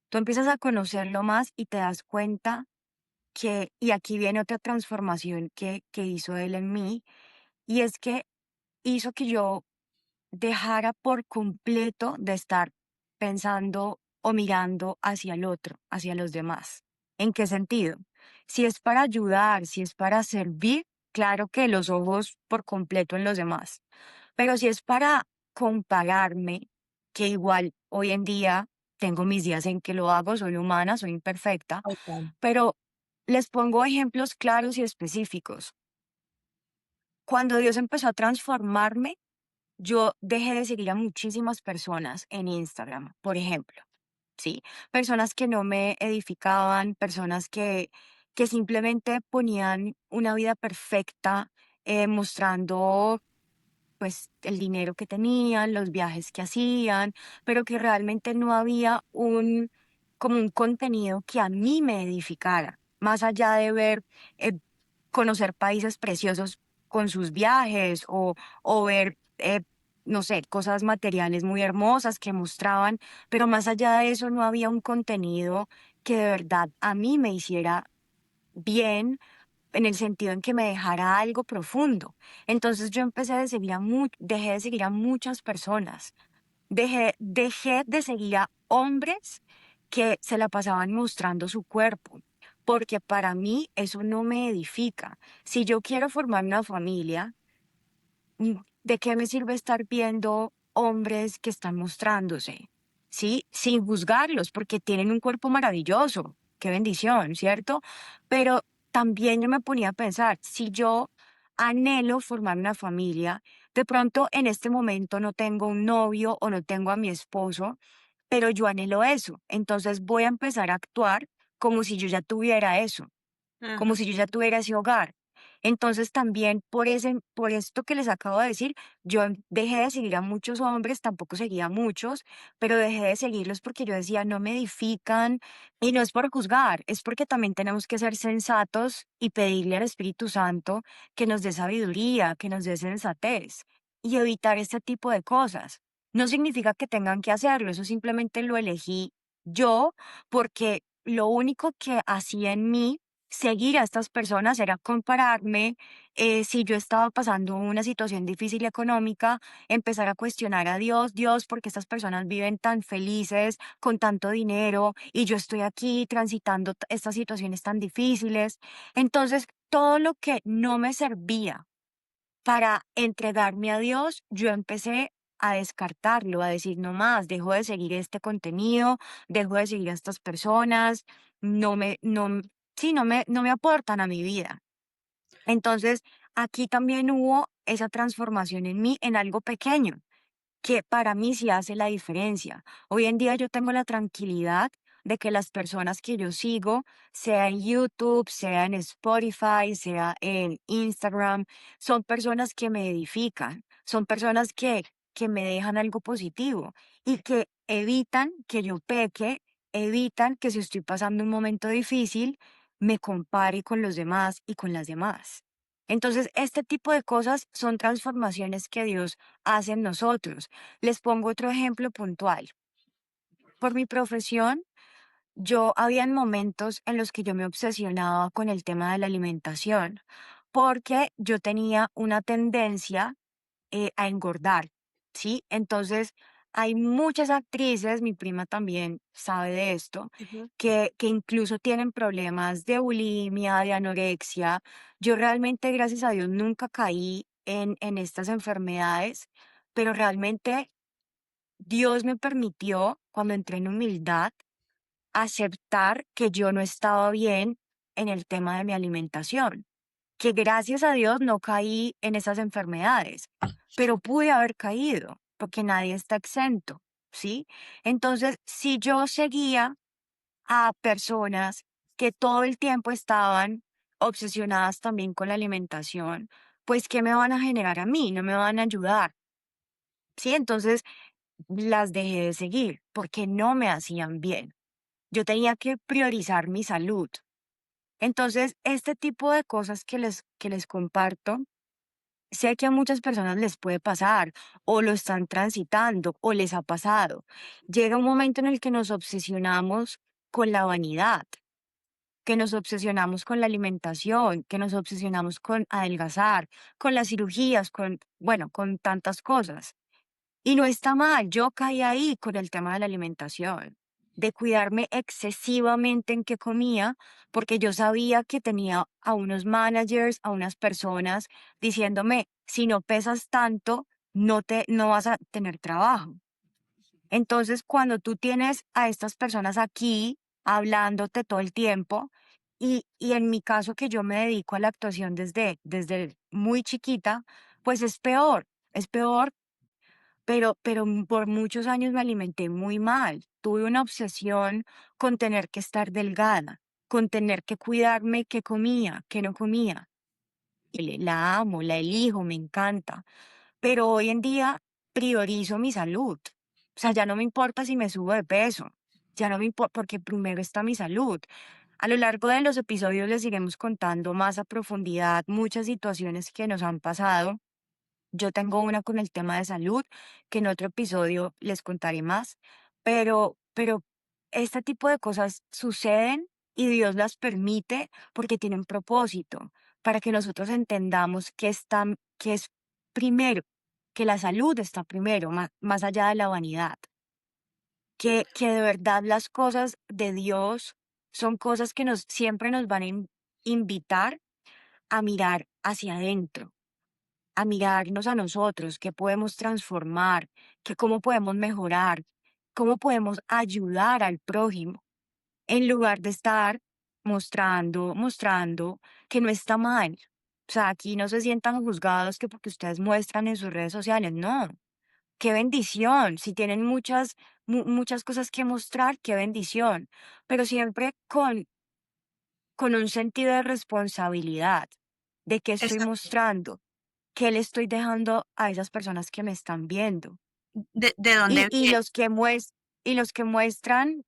tú empiezas a conocerlo más y te das cuenta que, y aquí viene otra transformación que hizo Él en mí, y es que hizo que yo dejara por completo de estar pensando o mirando hacia el otro, hacia los demás. ¿En qué sentido? Si es para ayudar, si es para servir, claro que los ojos por completo en los demás. Pero si es para compararme, que igual hoy en día tengo mis días en que lo hago, soy humana, soy imperfecta, total. pero les pongo ejemplos claros y específicos. Cuando Dios empezó a transformarme, yo dejé de seguir a muchísimas personas en Instagram, por ejemplo, ¿sí? Personas que no me edificaban, personas que simplemente ponían una vida perfecta, mostrando pues el dinero que tenían, los viajes que hacían, pero que realmente no había como un contenido que a mí me edificara, más allá de ver, eh, conocer países preciosos con sus viajes o ver, no sé, cosas materiales muy hermosas que mostraban, pero más allá de eso no había un contenido que de verdad a mí me hiciera bien en el sentido en que me dejara algo profundo. Entonces yo dejé de seguir a muchas personas, dejé de seguir a hombres que se la pasaban mostrando su cuerpo, porque para mí eso no me edifica. Si yo quiero formar una familia, ¿de qué me sirve estar viendo hombres que están mostrándose? ¿Sí? Sin juzgarlos, porque tienen un cuerpo maravilloso. Qué bendición, ¿cierto? Pero también yo me ponía a pensar, si yo anhelo formar una familia, de pronto en este momento no tengo un novio o no tengo a mi esposo, pero yo anhelo eso. Entonces voy a empezar a actuar como si yo ya tuviera eso, como Ajá. si yo ya tuviera ese hogar. Entonces también por esto que les acabo de decir, yo dejé de seguir a muchos hombres, tampoco seguía a muchos, pero dejé de seguirlos porque yo decía, no me edifican y no es por juzgar, es porque también tenemos que ser sensatos y pedirle al Espíritu Santo que nos dé sabiduría, que nos dé sensatez y evitar este tipo de cosas. No significa que tengan que hacerlo, eso simplemente lo elegí yo porque lo único que hacía en mí seguir a estas personas era compararme. Si yo estaba pasando una situación difícil económica, empezar a cuestionar a Dios, Dios, porque estas personas viven tan felices, con tanto dinero, y yo estoy aquí transitando estas situaciones tan difíciles. Entonces, todo lo que no me servía para entregarme a Dios, yo empecé a descartarlo, a decir no más, dejo de seguir este contenido, dejo de seguir a estas personas, no me, no, sí, no me aportan a mi vida. Entonces, aquí también hubo esa transformación en mí en algo pequeño que para mí sí hace la diferencia. Hoy en día yo tengo la tranquilidad de que las personas que yo sigo, sea en YouTube, sea en Spotify, sea en Instagram, son personas que me edifican, son personas que me dejan algo positivo y que evitan que yo peque, evitan que si estoy pasando un momento difícil, me compare con los demás y con las demás. Entonces, este tipo de cosas son transformaciones que Dios hace en nosotros. Les pongo otro ejemplo puntual. Por mi profesión, yo habían momentos en los que yo me obsesionaba con el tema de la alimentación, porque yo tenía una tendencia a engordar, ¿sí? Entonces, hay muchas actrices, mi prima también sabe de esto, Ujú. que incluso tienen problemas de bulimia, de anorexia. Yo realmente, gracias a Dios, nunca caí en estas enfermedades, pero realmente Dios me permitió, cuando entré en humildad, aceptar que yo no estaba bien en el tema de mi alimentación, que gracias a Dios no caí en esas enfermedades, pero pude haber caído, porque nadie está exento, ¿sí? Entonces, si yo seguía a personas que todo el tiempo estaban obsesionadas también con la alimentación, pues ¿qué me van a generar a mí? No me van a ayudar, ¿sí? Entonces, las dejé de seguir porque no me hacían bien. Yo tenía que priorizar mi salud. Entonces, este tipo de cosas que les comparto, sé que a muchas personas les puede pasar o lo están transitando o les ha pasado. Llega un momento en el que nos obsesionamos con la vanidad, que nos obsesionamos con la alimentación, que nos obsesionamos con adelgazar, con las cirugías, con, bueno, con tantas cosas. Y no está mal, yo caí ahí con el tema de la alimentación, de cuidarme excesivamente en qué comía, porque yo sabía que tenía a unos managers, a unas personas diciéndome, si no pesas tanto, no vas a tener trabajo. Entonces, cuando tú tienes a estas personas aquí hablándote todo el tiempo, y en mi caso que yo me dedico a la actuación desde muy chiquita, pues es peor, pero por muchos años me alimenté muy mal. Tuve una obsesión con tener que estar delgada, con tener que cuidarme qué comía, qué no comía. La amo, la elijo, me encanta, pero hoy en día priorizo mi salud. O sea, ya no me importa si me subo de peso, ya no me importa porque primero está mi salud. A lo largo de los episodios les iremos contando más a profundidad muchas situaciones que nos han pasado. Yo tengo una con el tema de salud, que en otro episodio les contaré más, pero este tipo de cosas suceden y Dios las permite porque tienen propósito, para que nosotros entendamos que es primero, que la salud está primero, más allá de la vanidad, que de verdad las cosas de Dios son cosas que siempre nos van a invitar a mirar hacia adentro, a mirarnos a nosotros, qué podemos transformar, que cómo podemos mejorar, cómo podemos ayudar al prójimo, en lugar de estar mostrando que no está mal. O sea, aquí no se sientan juzgados que porque ustedes muestran en sus redes sociales, no. Qué bendición, si tienen muchas cosas que mostrar, qué bendición, pero siempre con un sentido de responsabilidad, de qué estoy Exacto. mostrando, qué le estoy dejando a esas personas que me están viendo. De dónde Y viene? los que muestran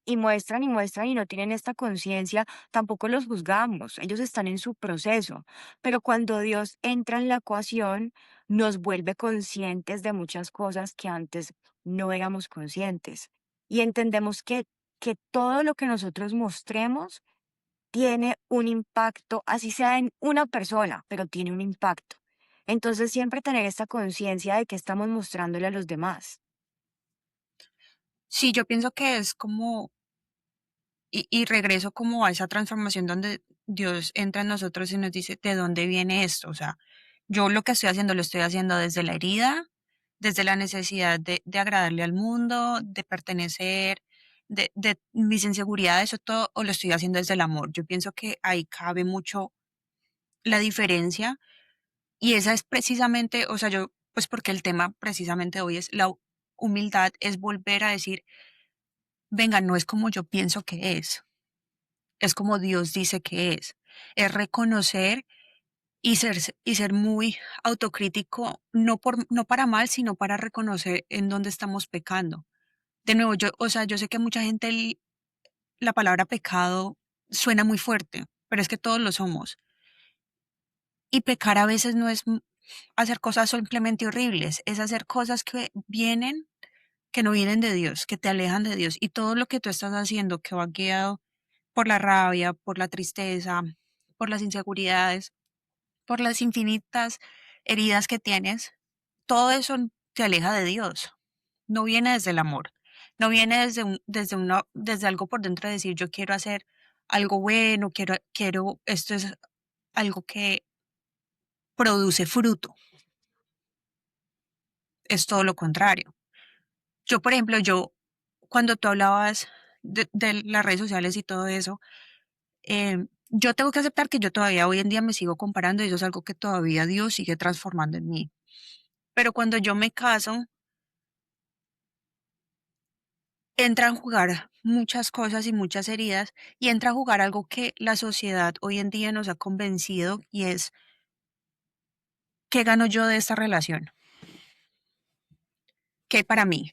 y muestran y muestran y no tienen esta conciencia, tampoco los juzgamos. Ellos están en su proceso. Pero cuando Dios entra en la ecuación, nos vuelve conscientes de muchas cosas que antes no éramos conscientes. Y entendemos que todo lo que nosotros mostremos tiene un impacto, así sea en una persona, pero tiene un impacto. Entonces siempre tener esta conciencia de que estamos mostrándole a los demás. Sí, yo pienso que es como, y regreso como a esa transformación donde Dios entra en nosotros y nos dice, ¿de dónde viene esto? O sea, yo lo que estoy haciendo lo estoy haciendo desde la herida, desde la necesidad de agradarle al mundo, de pertenecer, de mis inseguridades o todo, o lo estoy haciendo desde el amor. Yo pienso que ahí cabe mucho la diferencia y esa es precisamente, o sea, yo, pues porque el tema precisamente hoy es la humildad, es volver a decir, venga, no es como yo pienso que es como Dios dice que es reconocer y ser muy autocrítico, no para mal, sino para reconocer en dónde estamos pecando. De nuevo, yo, o sea, yo sé que a mucha gente la palabra pecado suena muy fuerte, pero es que todos lo somos. Y pecar a veces no es hacer cosas simplemente horribles, es hacer cosas que no vienen de Dios, que te alejan de Dios. Y todo lo que tú estás haciendo que va guiado por la rabia, por la tristeza, por las inseguridades, por las infinitas heridas que tienes, todo eso te aleja de Dios. No viene desde el amor, no viene desde algo por dentro de decir yo quiero hacer algo bueno, esto es algo que produce fruto, es todo lo contrario. Yo, por ejemplo, cuando tú hablabas de las redes sociales y todo eso, yo tengo que aceptar que yo todavía hoy en día me sigo comparando y eso es algo que todavía Dios sigue transformando en mí. Pero cuando yo me caso, entra a jugar muchas cosas y muchas heridas y entra a jugar algo que la sociedad hoy en día nos ha convencido y es, ¿qué gano yo de esta relación? ¿Qué para mí?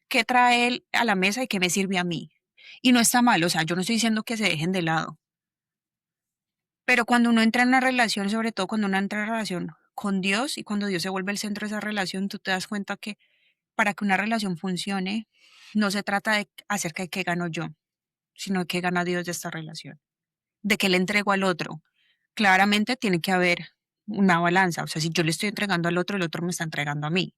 ¿Qué trae él a la mesa y qué me sirve a mí? Y no está mal, o sea, yo no estoy diciendo que se dejen de lado, pero cuando uno entra en una relación, sobre todo cuando uno entra en relación con Dios y cuando Dios se vuelve el centro de esa relación, tú te das cuenta que para que una relación funcione, no se trata de acerca de qué gano yo, sino de qué gana Dios de esta relación, de qué le entrego al otro. Claramente tiene que haber una balanza, o sea, si yo le estoy entregando al otro, el otro me está entregando a mí.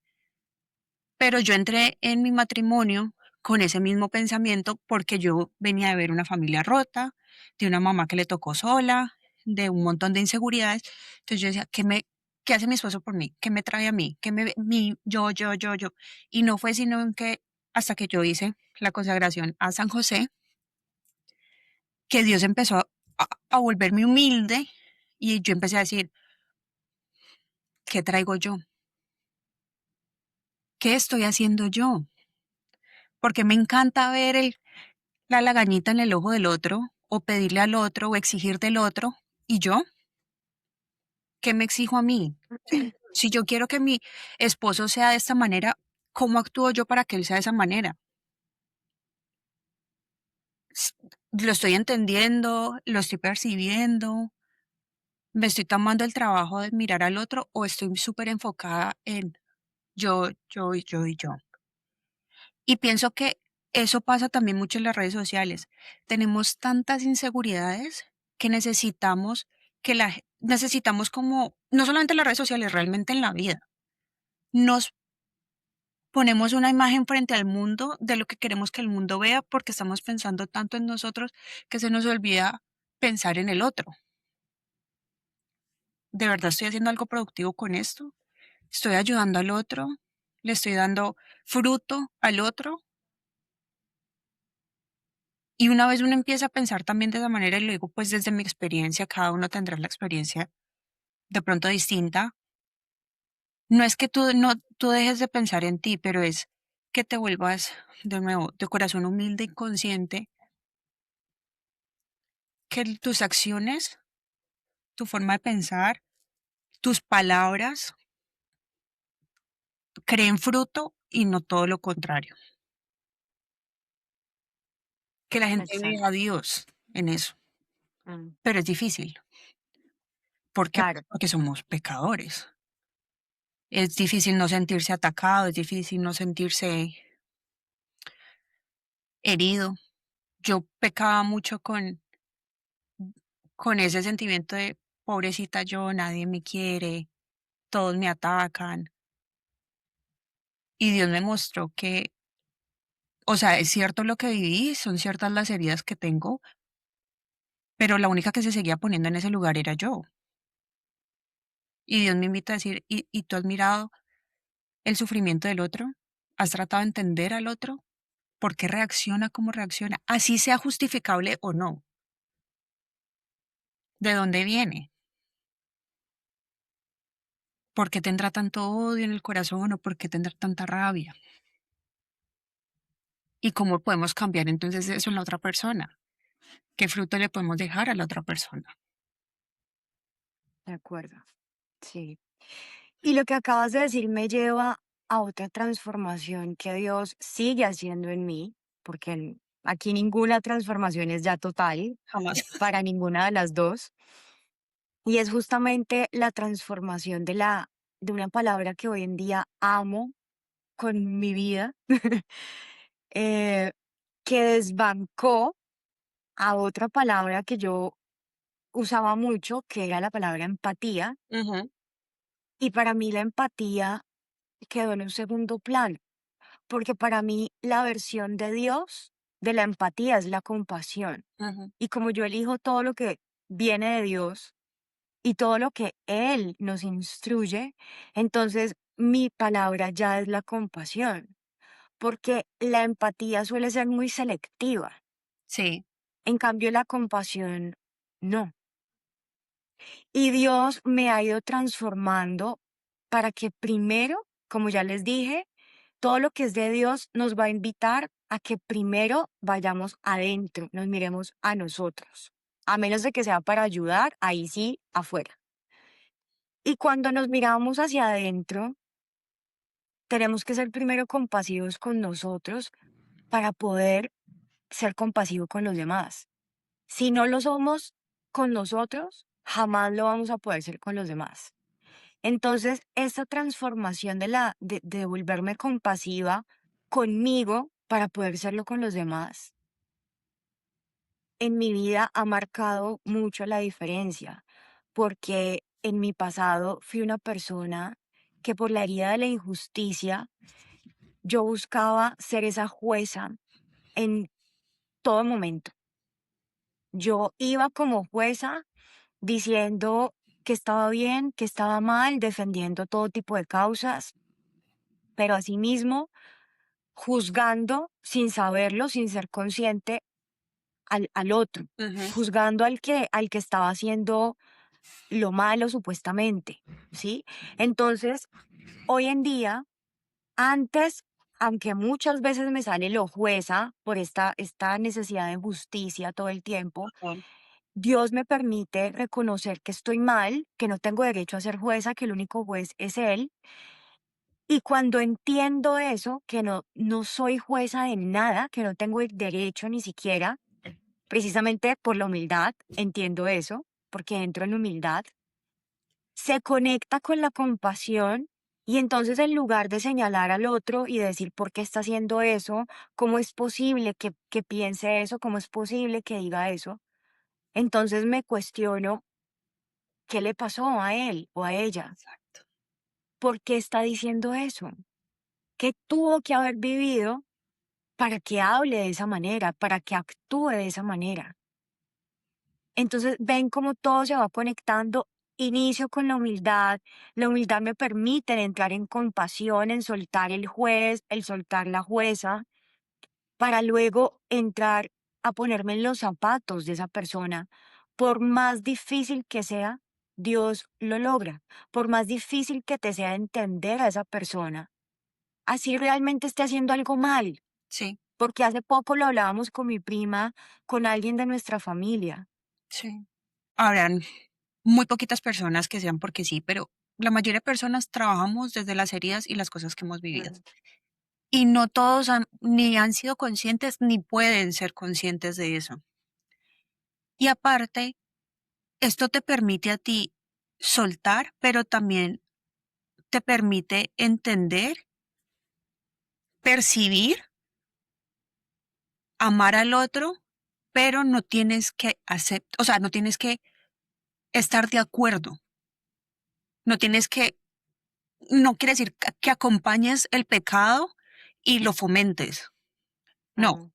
Pero yo entré en mi matrimonio con ese mismo pensamiento porque yo venía de ver una familia rota, de una mamá que le tocó sola, de un montón de inseguridades. Entonces yo decía, ¿qué hace mi esposo por mí? ¿Qué me trae a mí? Yo? Y no fue sino en que hasta que yo hice la consagración a San José, que Dios empezó a volverme humilde y yo empecé a decir, ¿qué traigo yo? ¿Qué estoy haciendo yo? Porque me encanta ver la lagañita en el ojo del otro, o pedirle al otro, o exigir del otro, y yo, ¿qué me exijo a mí? ¿Sí? Si yo quiero que mi esposo sea de esta manera, ¿cómo actúo yo para que él sea de esa manera? S- Lo estoy entendiendo, lo estoy percibiendo, me estoy tomando el trabajo de mirar al otro, o estoy súper enfocada en yo. Y pienso que eso pasa también mucho en las redes sociales. Tenemos tantas inseguridades que necesitamos como, no solamente en las redes sociales, realmente en la vida. Nos ponemos una imagen frente al mundo de lo que queremos que el mundo vea porque estamos pensando tanto en nosotros que se nos olvida pensar en el otro. ¿De verdad estoy haciendo algo productivo con esto? ¿Estoy ayudando al otro? ¿Le estoy dando fruto al otro? Y una vez uno empieza a pensar también de esa manera, y lo digo pues desde mi experiencia, cada uno tendrá la experiencia de pronto distinta. No es que tú dejes de pensar en ti, pero es que te vuelvas de nuevo de corazón humilde y consciente que tus acciones, tu forma de pensar, tus palabras creen fruto y no todo lo contrario. Que la gente vea a Exacto. Dios en eso, Mm, pero es difícil. ¿Por qué? claro. Porque somos pecadores. Es difícil no sentirse atacado, es difícil no sentirse herido. Yo pecaba mucho con ese sentimiento de pobrecita yo, nadie me quiere, todos me atacan. Y Dios me mostró que, o sea, es cierto lo que viví, son ciertas las heridas que tengo, pero la única que se seguía poniendo en ese lugar era yo. Y Dios me invita a decir, ¿y tú has mirado el sufrimiento del otro? ¿Has tratado de entender al otro? ¿Por qué reacciona como reacciona? Así sea justificable o no. ¿De dónde viene? ¿Por qué tendrá tanto odio en el corazón o por qué tendrá tanta rabia? ¿Y cómo podemos cambiar entonces eso en la otra persona? ¿Qué fruto le podemos dejar a la otra persona? De acuerdo, sí. Y lo que acabas de decir me lleva a otra transformación que Dios sigue haciendo en mí, porque aquí ninguna transformación es ya total Jamás. para ninguna de las dos. Y es justamente la transformación de una palabra que hoy en día amo con mi vida, eh, que desbancó a otra palabra que yo usaba mucho, que era la palabra empatía. Ujú, Y para mí la empatía quedó en un segundo plano, porque para mí la versión de Dios de la empatía es la compasión. ujú. Y como yo elijo todo lo que viene de Dios y todo lo que Él nos instruye, entonces mi palabra ya es la compasión, porque la empatía suele ser muy selectiva. Sí, En cambio, la compasión no. Y Dios me ha ido transformando para que primero, como ya les dije, todo lo que es de Dios nos va a invitar a que primero vayamos adentro, nos miremos a nosotros. A menos de que sea para ayudar, ahí sí, afuera. Y cuando nos miramos hacia adentro, tenemos que ser primero compasivos con nosotros para poder ser compasivos con los demás. Si no lo somos con nosotros, jamás lo vamos a poder ser con los demás. Entonces, esta transformación de volverme compasiva conmigo para poder serlo con los demás, en mi vida ha marcado mucho la diferencia, porque en mi pasado fui una persona que por la herida de la injusticia, yo buscaba ser esa jueza en todo momento. Yo iba como jueza diciendo que estaba bien, que estaba mal, defendiendo todo tipo de causas, pero asimismo juzgando sin saberlo, sin ser consciente al otro, ujú, juzgando al que estaba haciendo lo malo supuestamente, ¿sí? Entonces, hoy en día, antes, aunque muchas veces me sale lo jueza por esta necesidad de justicia todo el tiempo, ajá, Dios me permite reconocer que estoy mal, que no tengo derecho a ser jueza, que el único juez es Él. Y cuando entiendo eso, que no soy jueza de nada, que no tengo el derecho ni siquiera, precisamente por la humildad, entiendo eso, porque entro en humildad, se conecta con la compasión y entonces en lugar de señalar al otro y decir por qué está haciendo eso, cómo es posible que piense eso, cómo es posible que diga eso, entonces me cuestiono qué le pasó a él o a ella, exacto. por qué está diciendo eso, qué tuvo que haber vivido para que hable de esa manera, para que actúe de esa manera. Entonces, ven cómo todo se va conectando. Inicio con la humildad. La humildad me permite entrar en compasión, en soltar el juez, el soltar la jueza, para luego entrar a ponerme en los zapatos de esa persona. Por más difícil que sea, Dios lo logra. Por más difícil que te sea entender a esa persona, así realmente esté haciendo algo mal. Sí, Porque hace poco lo hablábamos con mi prima, con alguien de nuestra familia. sí. Habrán muy poquitas personas que sean porque sí, pero la mayoría de personas trabajamos desde las heridas y las cosas que hemos vivido. Claro. Y no todos ni han sido conscientes ni pueden ser conscientes de eso. Y aparte, esto te permite a ti soltar, pero también te permite entender, percibir, amar al otro, pero no tienes que aceptar, o sea, no tienes que estar de acuerdo, no tienes que, no quiere decir que acompañes el pecado y lo fomentes. No, Claro.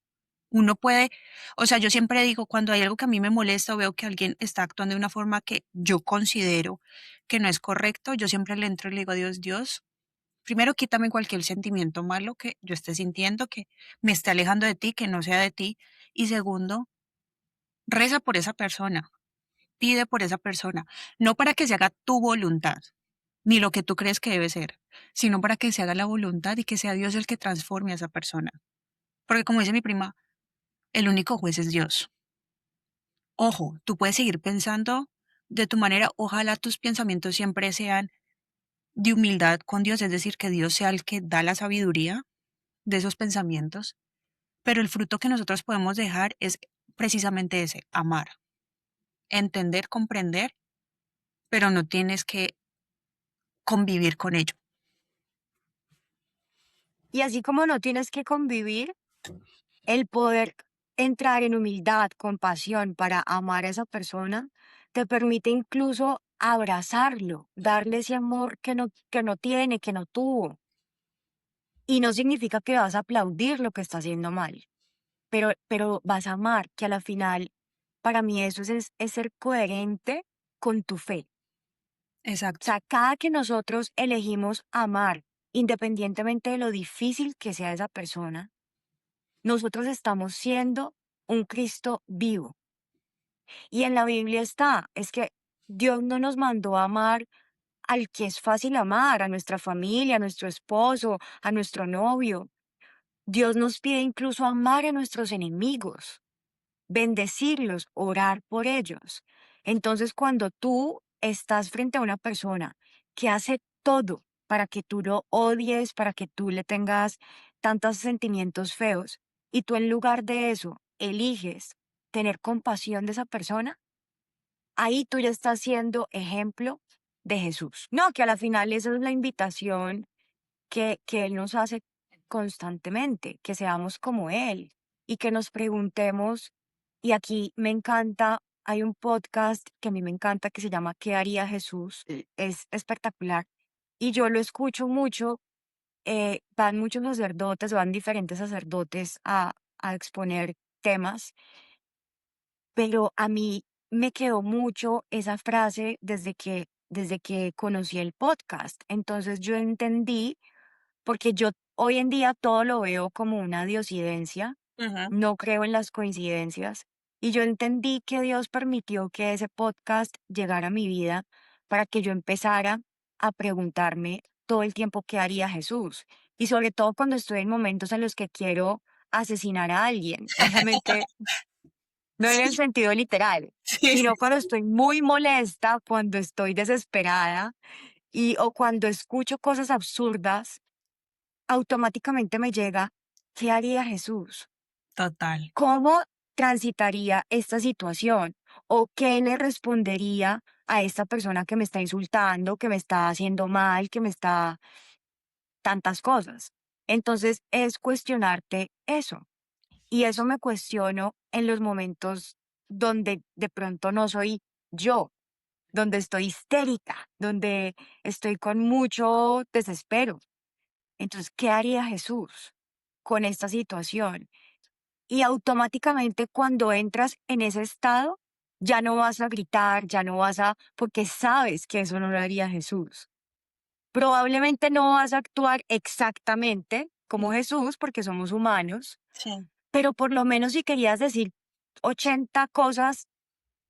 uno puede, o sea, yo siempre digo, cuando hay algo que a mí me molesta o veo que alguien está actuando de una forma que yo considero que no es correcto, yo siempre le entro y le digo a Dios, Dios, primero quítame cualquier sentimiento malo que yo esté sintiendo, que me esté alejando de ti, que no sea de ti. Y segundo, reza por esa persona, pide por esa persona, no para que se haga tu voluntad, ni lo que tú crees que debe ser, sino para que se haga la voluntad y que sea Dios el que transforme a esa persona. Porque como dice mi prima, el único juez es Dios. Ojo, tú puedes seguir pensando de tu manera, ojalá tus pensamientos siempre sean de humildad con Dios, es decir, que Dios sea el que da la sabiduría de esos pensamientos, pero el fruto que nosotros podemos dejar es precisamente ese, amar, entender, comprender, pero no tienes que convivir con ello. Y así como no tienes que convivir, el poder entrar en humildad, compasión para amar a esa persona, te permite incluso abrazarlo, darle ese amor que no tiene, que no tuvo. Y no significa que vas a aplaudir lo que está haciendo mal, pero vas a amar, que a la final, para mí eso es ser coherente con tu fe. O Exacto, sea, cada que nosotros elegimos amar, independientemente de lo difícil que sea esa persona, nosotros estamos siendo un Cristo vivo. Y en la Biblia está, es que Dios no nos mandó a amar al que es fácil amar, a nuestra familia, a nuestro esposo, a nuestro novio. Dios nos pide incluso amar a nuestros enemigos, bendecirlos, orar por ellos. Entonces, cuando tú estás frente a una persona que hace todo para que tú lo odies, para que tú le tengas tantos sentimientos feos, y tú en lugar de eso eliges tener compasión de esa persona, ahí tú ya estás siendo ejemplo de Jesús. No, que a la final esa es la invitación que Él nos hace constantemente, que seamos como Él y que nos preguntemos, y aquí me encanta, hay un podcast que a mí me encanta que se llama ¿Qué haría Jesús? Es espectacular y yo lo escucho mucho, van muchos sacerdotes, van diferentes sacerdotes a exponer temas, pero a mí me quedó mucho esa frase desde que conocí el podcast. Entonces yo entendí porque yo hoy en día todo lo veo como una diosidencia, ujú, no creo en las coincidencias. Y yo entendí que Dios permitió que ese podcast llegara a mi vida para que yo empezara a preguntarme todo el tiempo qué haría Jesús. Y sobre todo cuando estoy en momentos en los que quiero asesinar a alguien. Obviamente, no en el sí, sentido literal, sí, sino cuando estoy muy molesta, cuando estoy desesperada o cuando escucho cosas absurdas automáticamente me llega, ¿qué haría Jesús? total, ¿Cómo transitaría esta situación? ¿O qué le respondería a esta persona que me está insultando, que me está haciendo mal, que me está tantas cosas? Entonces es cuestionarte eso. Y eso me cuestiono en los momentos donde de pronto no soy yo, donde estoy histérica, donde estoy con mucho desespero. Entonces, ¿qué haría Jesús con esta situación? Y automáticamente cuando entras en ese estado, ya no vas a gritar, ya no vas a, porque sabes que eso no lo haría Jesús. Probablemente no vas a actuar exactamente como Jesús, porque somos humanos, sí, pero por lo menos si querías decir 80 cosas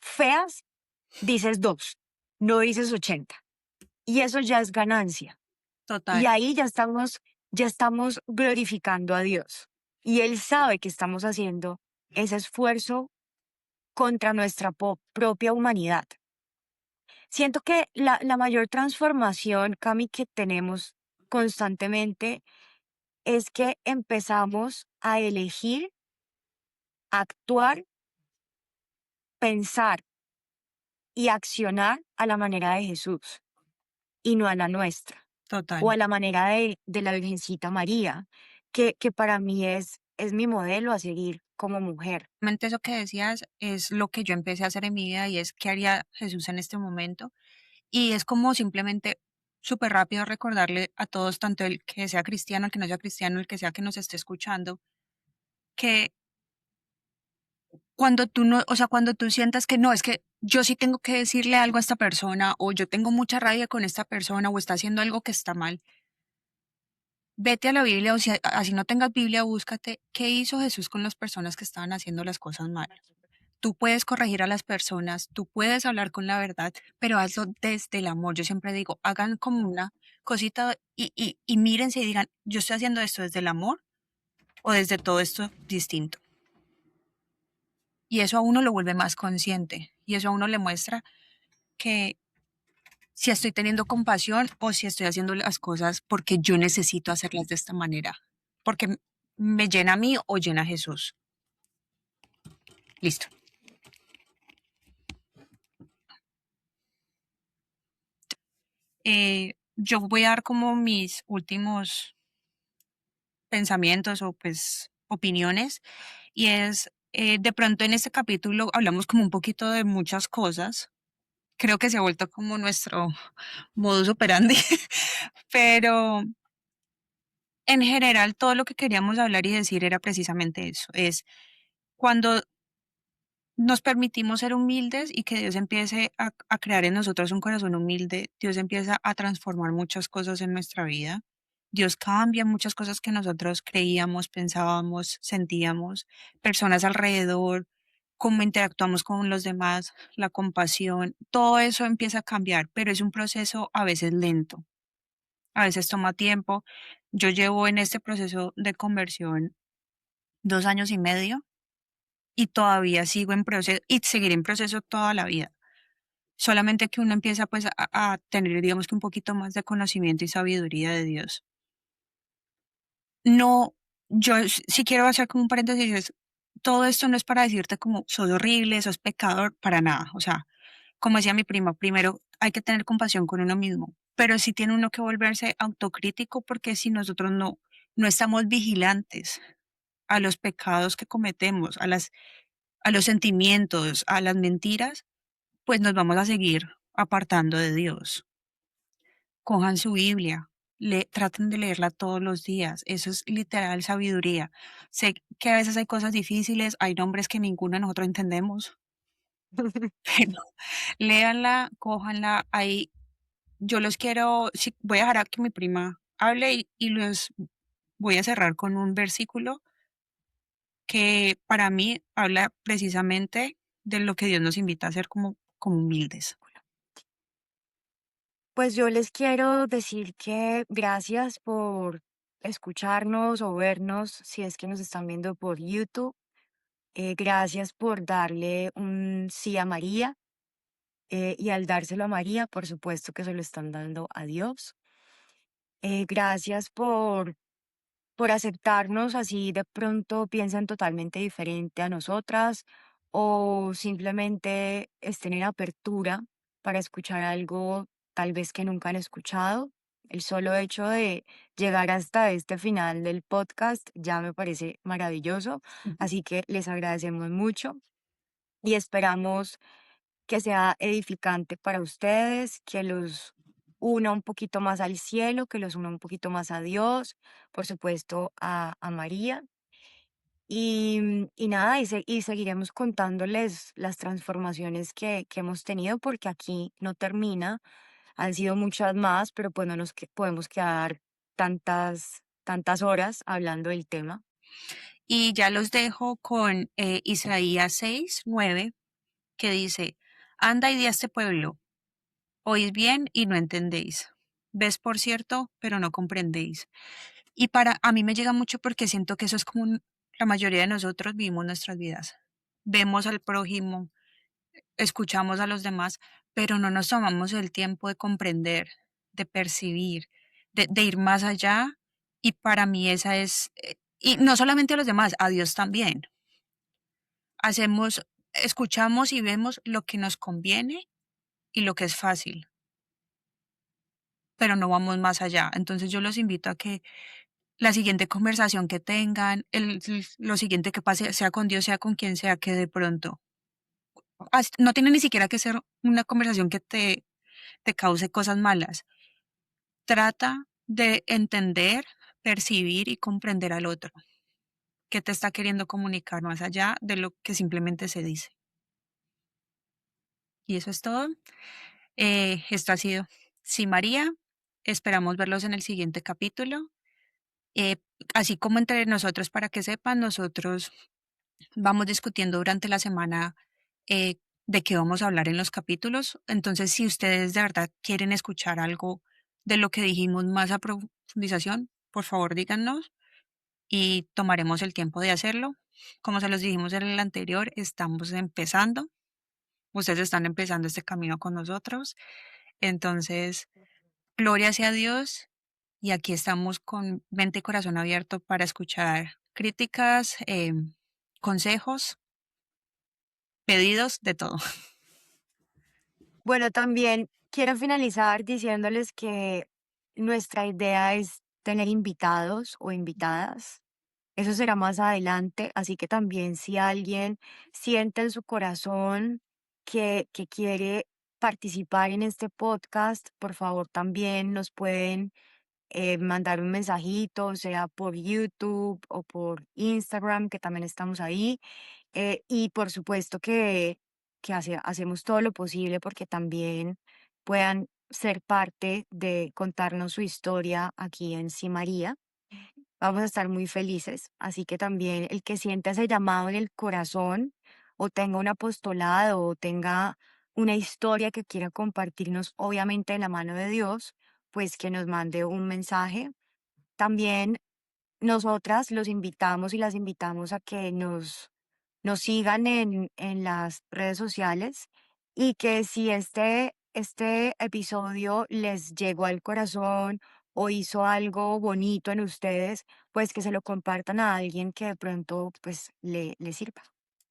feas, dices dos, no dices 80. Y eso ya es ganancia. Y total. ahí ya estamos glorificando a Dios. Y Él sabe que estamos haciendo ese esfuerzo contra nuestra propia humanidad. Siento que la mayor transformación, Cami, que tenemos constantemente es que empezamos a elegir, actuar, pensar y accionar a la manera de Jesús y no a la nuestra. total. o a la manera de la Virgencita María, que para mí es mi modelo a seguir como mujer. Realmente eso que decías es lo que yo empecé a hacer en mi vida y es qué haría Jesús en este momento. Y es como simplemente súper rápido recordarle a todos, tanto el que sea cristiano, el que no sea cristiano, el que sea que nos esté escuchando, que cuando tú no, o sea, cuando tú sientas que no, es que yo sí tengo que decirle algo a esta persona, o yo tengo mucha rabia con esta persona, o está haciendo algo que está mal, vete a la Biblia, o si así no tengas Biblia, búscate qué hizo Jesús con las personas que estaban haciendo las cosas mal. Tú puedes corregir a las personas, tú puedes hablar con la verdad, pero hazlo desde el amor. Yo siempre digo, hagan como una cosita y mírense y digan, yo estoy haciendo esto desde el amor o desde todo esto distinto. Y eso a uno lo vuelve más consciente y eso a uno le muestra que si estoy teniendo compasión o si estoy haciendo las cosas porque yo necesito hacerlas de esta manera, porque me llena a mí o llena a Jesús. Listo. Yo voy a dar como mis últimos pensamientos o pues opiniones y es, de pronto en este capítulo hablamos como un poquito de muchas cosas. Creo que se ha vuelto como nuestro modus operandi, pero en general todo lo que queríamos hablar y decir era precisamente eso, es cuando nos permitimos ser humildes y que Dios empiece a crear en nosotros un corazón humilde, Dios empieza a transformar muchas cosas en nuestra vida. Dios cambia muchas cosas que nosotros creíamos, pensábamos, sentíamos, personas alrededor, cómo interactuamos con los demás, la compasión, todo eso empieza a cambiar, pero es un proceso a veces lento, a veces toma tiempo. Yo llevo en este proceso de conversión 2 años y medio y todavía sigo en proceso y seguiré en proceso toda la vida. Solamente que uno empieza pues a tener, digamos que un poquito más de conocimiento y sabiduría de Dios. No, sí quiero hacer como un paréntesis, todo esto no es para decirte como sos horrible, sos pecador, para nada. O sea, como decía mi prima, primero hay que tener compasión con uno mismo, pero sí tiene uno que volverse autocrítico porque si nosotros no estamos vigilantes a los pecados que cometemos, a los sentimientos, a las mentiras, pues nos vamos a seguir apartando de Dios. Cojan su Biblia, traten de leerla todos los días. Eso es literal sabiduría. Sé que a veces hay cosas difíciles, hay nombres que ninguno de nosotros entendemos, pero léanla, cójanla. Ahí yo los quiero, sí, voy a dejar a que mi prima hable y los voy a cerrar con un versículo que para mí habla precisamente de lo que Dios nos invita a hacer como humildes. Pues yo les quiero decir que gracias por escucharnos o vernos si es que nos están viendo por YouTube. Gracias por darle un sí a María, y al dárselo a María, por supuesto que se lo están dando a Dios. Gracias por aceptarnos así de pronto piensan totalmente diferente a nosotras o simplemente estén en apertura para escuchar algo tal vez que nunca han escuchado. El solo hecho de llegar hasta este final del podcast ya me parece maravilloso, Ujú. así que les agradecemos mucho y esperamos que sea edificante para ustedes, que los una un poquito más al cielo, que los una un poquito más a Dios, por supuesto a María. Y nada, y seguiremos contándoles las transformaciones que hemos tenido, porque aquí no termina. Han sido muchas más, pero pues no podemos quedar tantas horas hablando del tema. Y ya los dejo con Isaías 6:9 que dice, anda y di a este pueblo, oís bien y no entendéis. Ves por cierto, pero no comprendéis. Y a mí me llega mucho porque siento que eso es como la mayoría de nosotros vivimos nuestras vidas. Vemos al prójimo, escuchamos a los demás, pero no nos tomamos el tiempo de comprender, de percibir, de ir más allá. Y para mí esa es, y no solamente a los demás, a Dios también. Escuchamos y vemos lo que nos conviene y lo que es fácil. pero no vamos más allá. Entonces yo los invito a que la siguiente conversación que tengan, lo siguiente que pase, sea con Dios, sea con quien sea, que de pronto, no tiene ni siquiera que ser una conversación que te cause cosas malas. Trata de entender, percibir y comprender al otro, qué te está queriendo comunicar más allá de lo que simplemente se dice. Y eso es todo. Esto ha sido Sí María. Esperamos verlos en el siguiente capítulo. Eh, Así como entre nosotros, para que sepan, nosotros vamos discutiendo durante la semana eh, de qué vamos a hablar en los capítulos. Entonces, si ustedes de verdad quieren escuchar algo de lo que dijimos más a profundización, por favor díganos y tomaremos el tiempo de hacerlo. Como se los dijimos en el anterior, estamos empezando. Ustedes están empezando este camino con nosotros. Entonces, gloria sea a Dios y aquí estamos con mente y corazón abierto para escuchar críticas, consejos, pedidos, de todo. Bueno, también quiero finalizar diciéndoles que nuestra idea es tener invitados o invitadas. Eso será más adelante, así que también si alguien siente en su corazón que quiere participar en este podcast, por favor también nos pueden mandar un mensajito, sea por YouTube o por Instagram, que también estamos ahí. Y por supuesto que hacemos todo lo posible porque también puedan ser parte de contarnos su historia aquí en Sí María. Vamos a estar muy felices. Así que también el que sienta ese llamado en el corazón o tenga un apostolado o tenga una historia que quiera compartirnos, obviamente de la mano de Dios, pues que nos mande un mensaje. También nosotras los invitamos y las invitamos a que nos sigan en las redes sociales y que si este episodio les llegó al corazón o hizo algo bonito en ustedes, pues que se lo compartan a alguien que de pronto pues le sirva.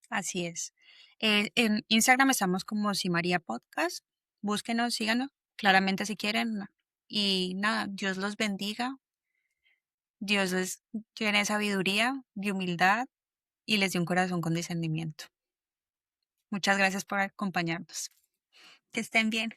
Así es. En Instagram estamos como Si María Podcast. Búsquenos, síganos, claramente si quieren. Y nada, Dios los bendiga. Dios les llene de sabiduría, de humildad y les dé un corazón con discernimiento. Muchas gracias por acompañarnos. Que estén bien.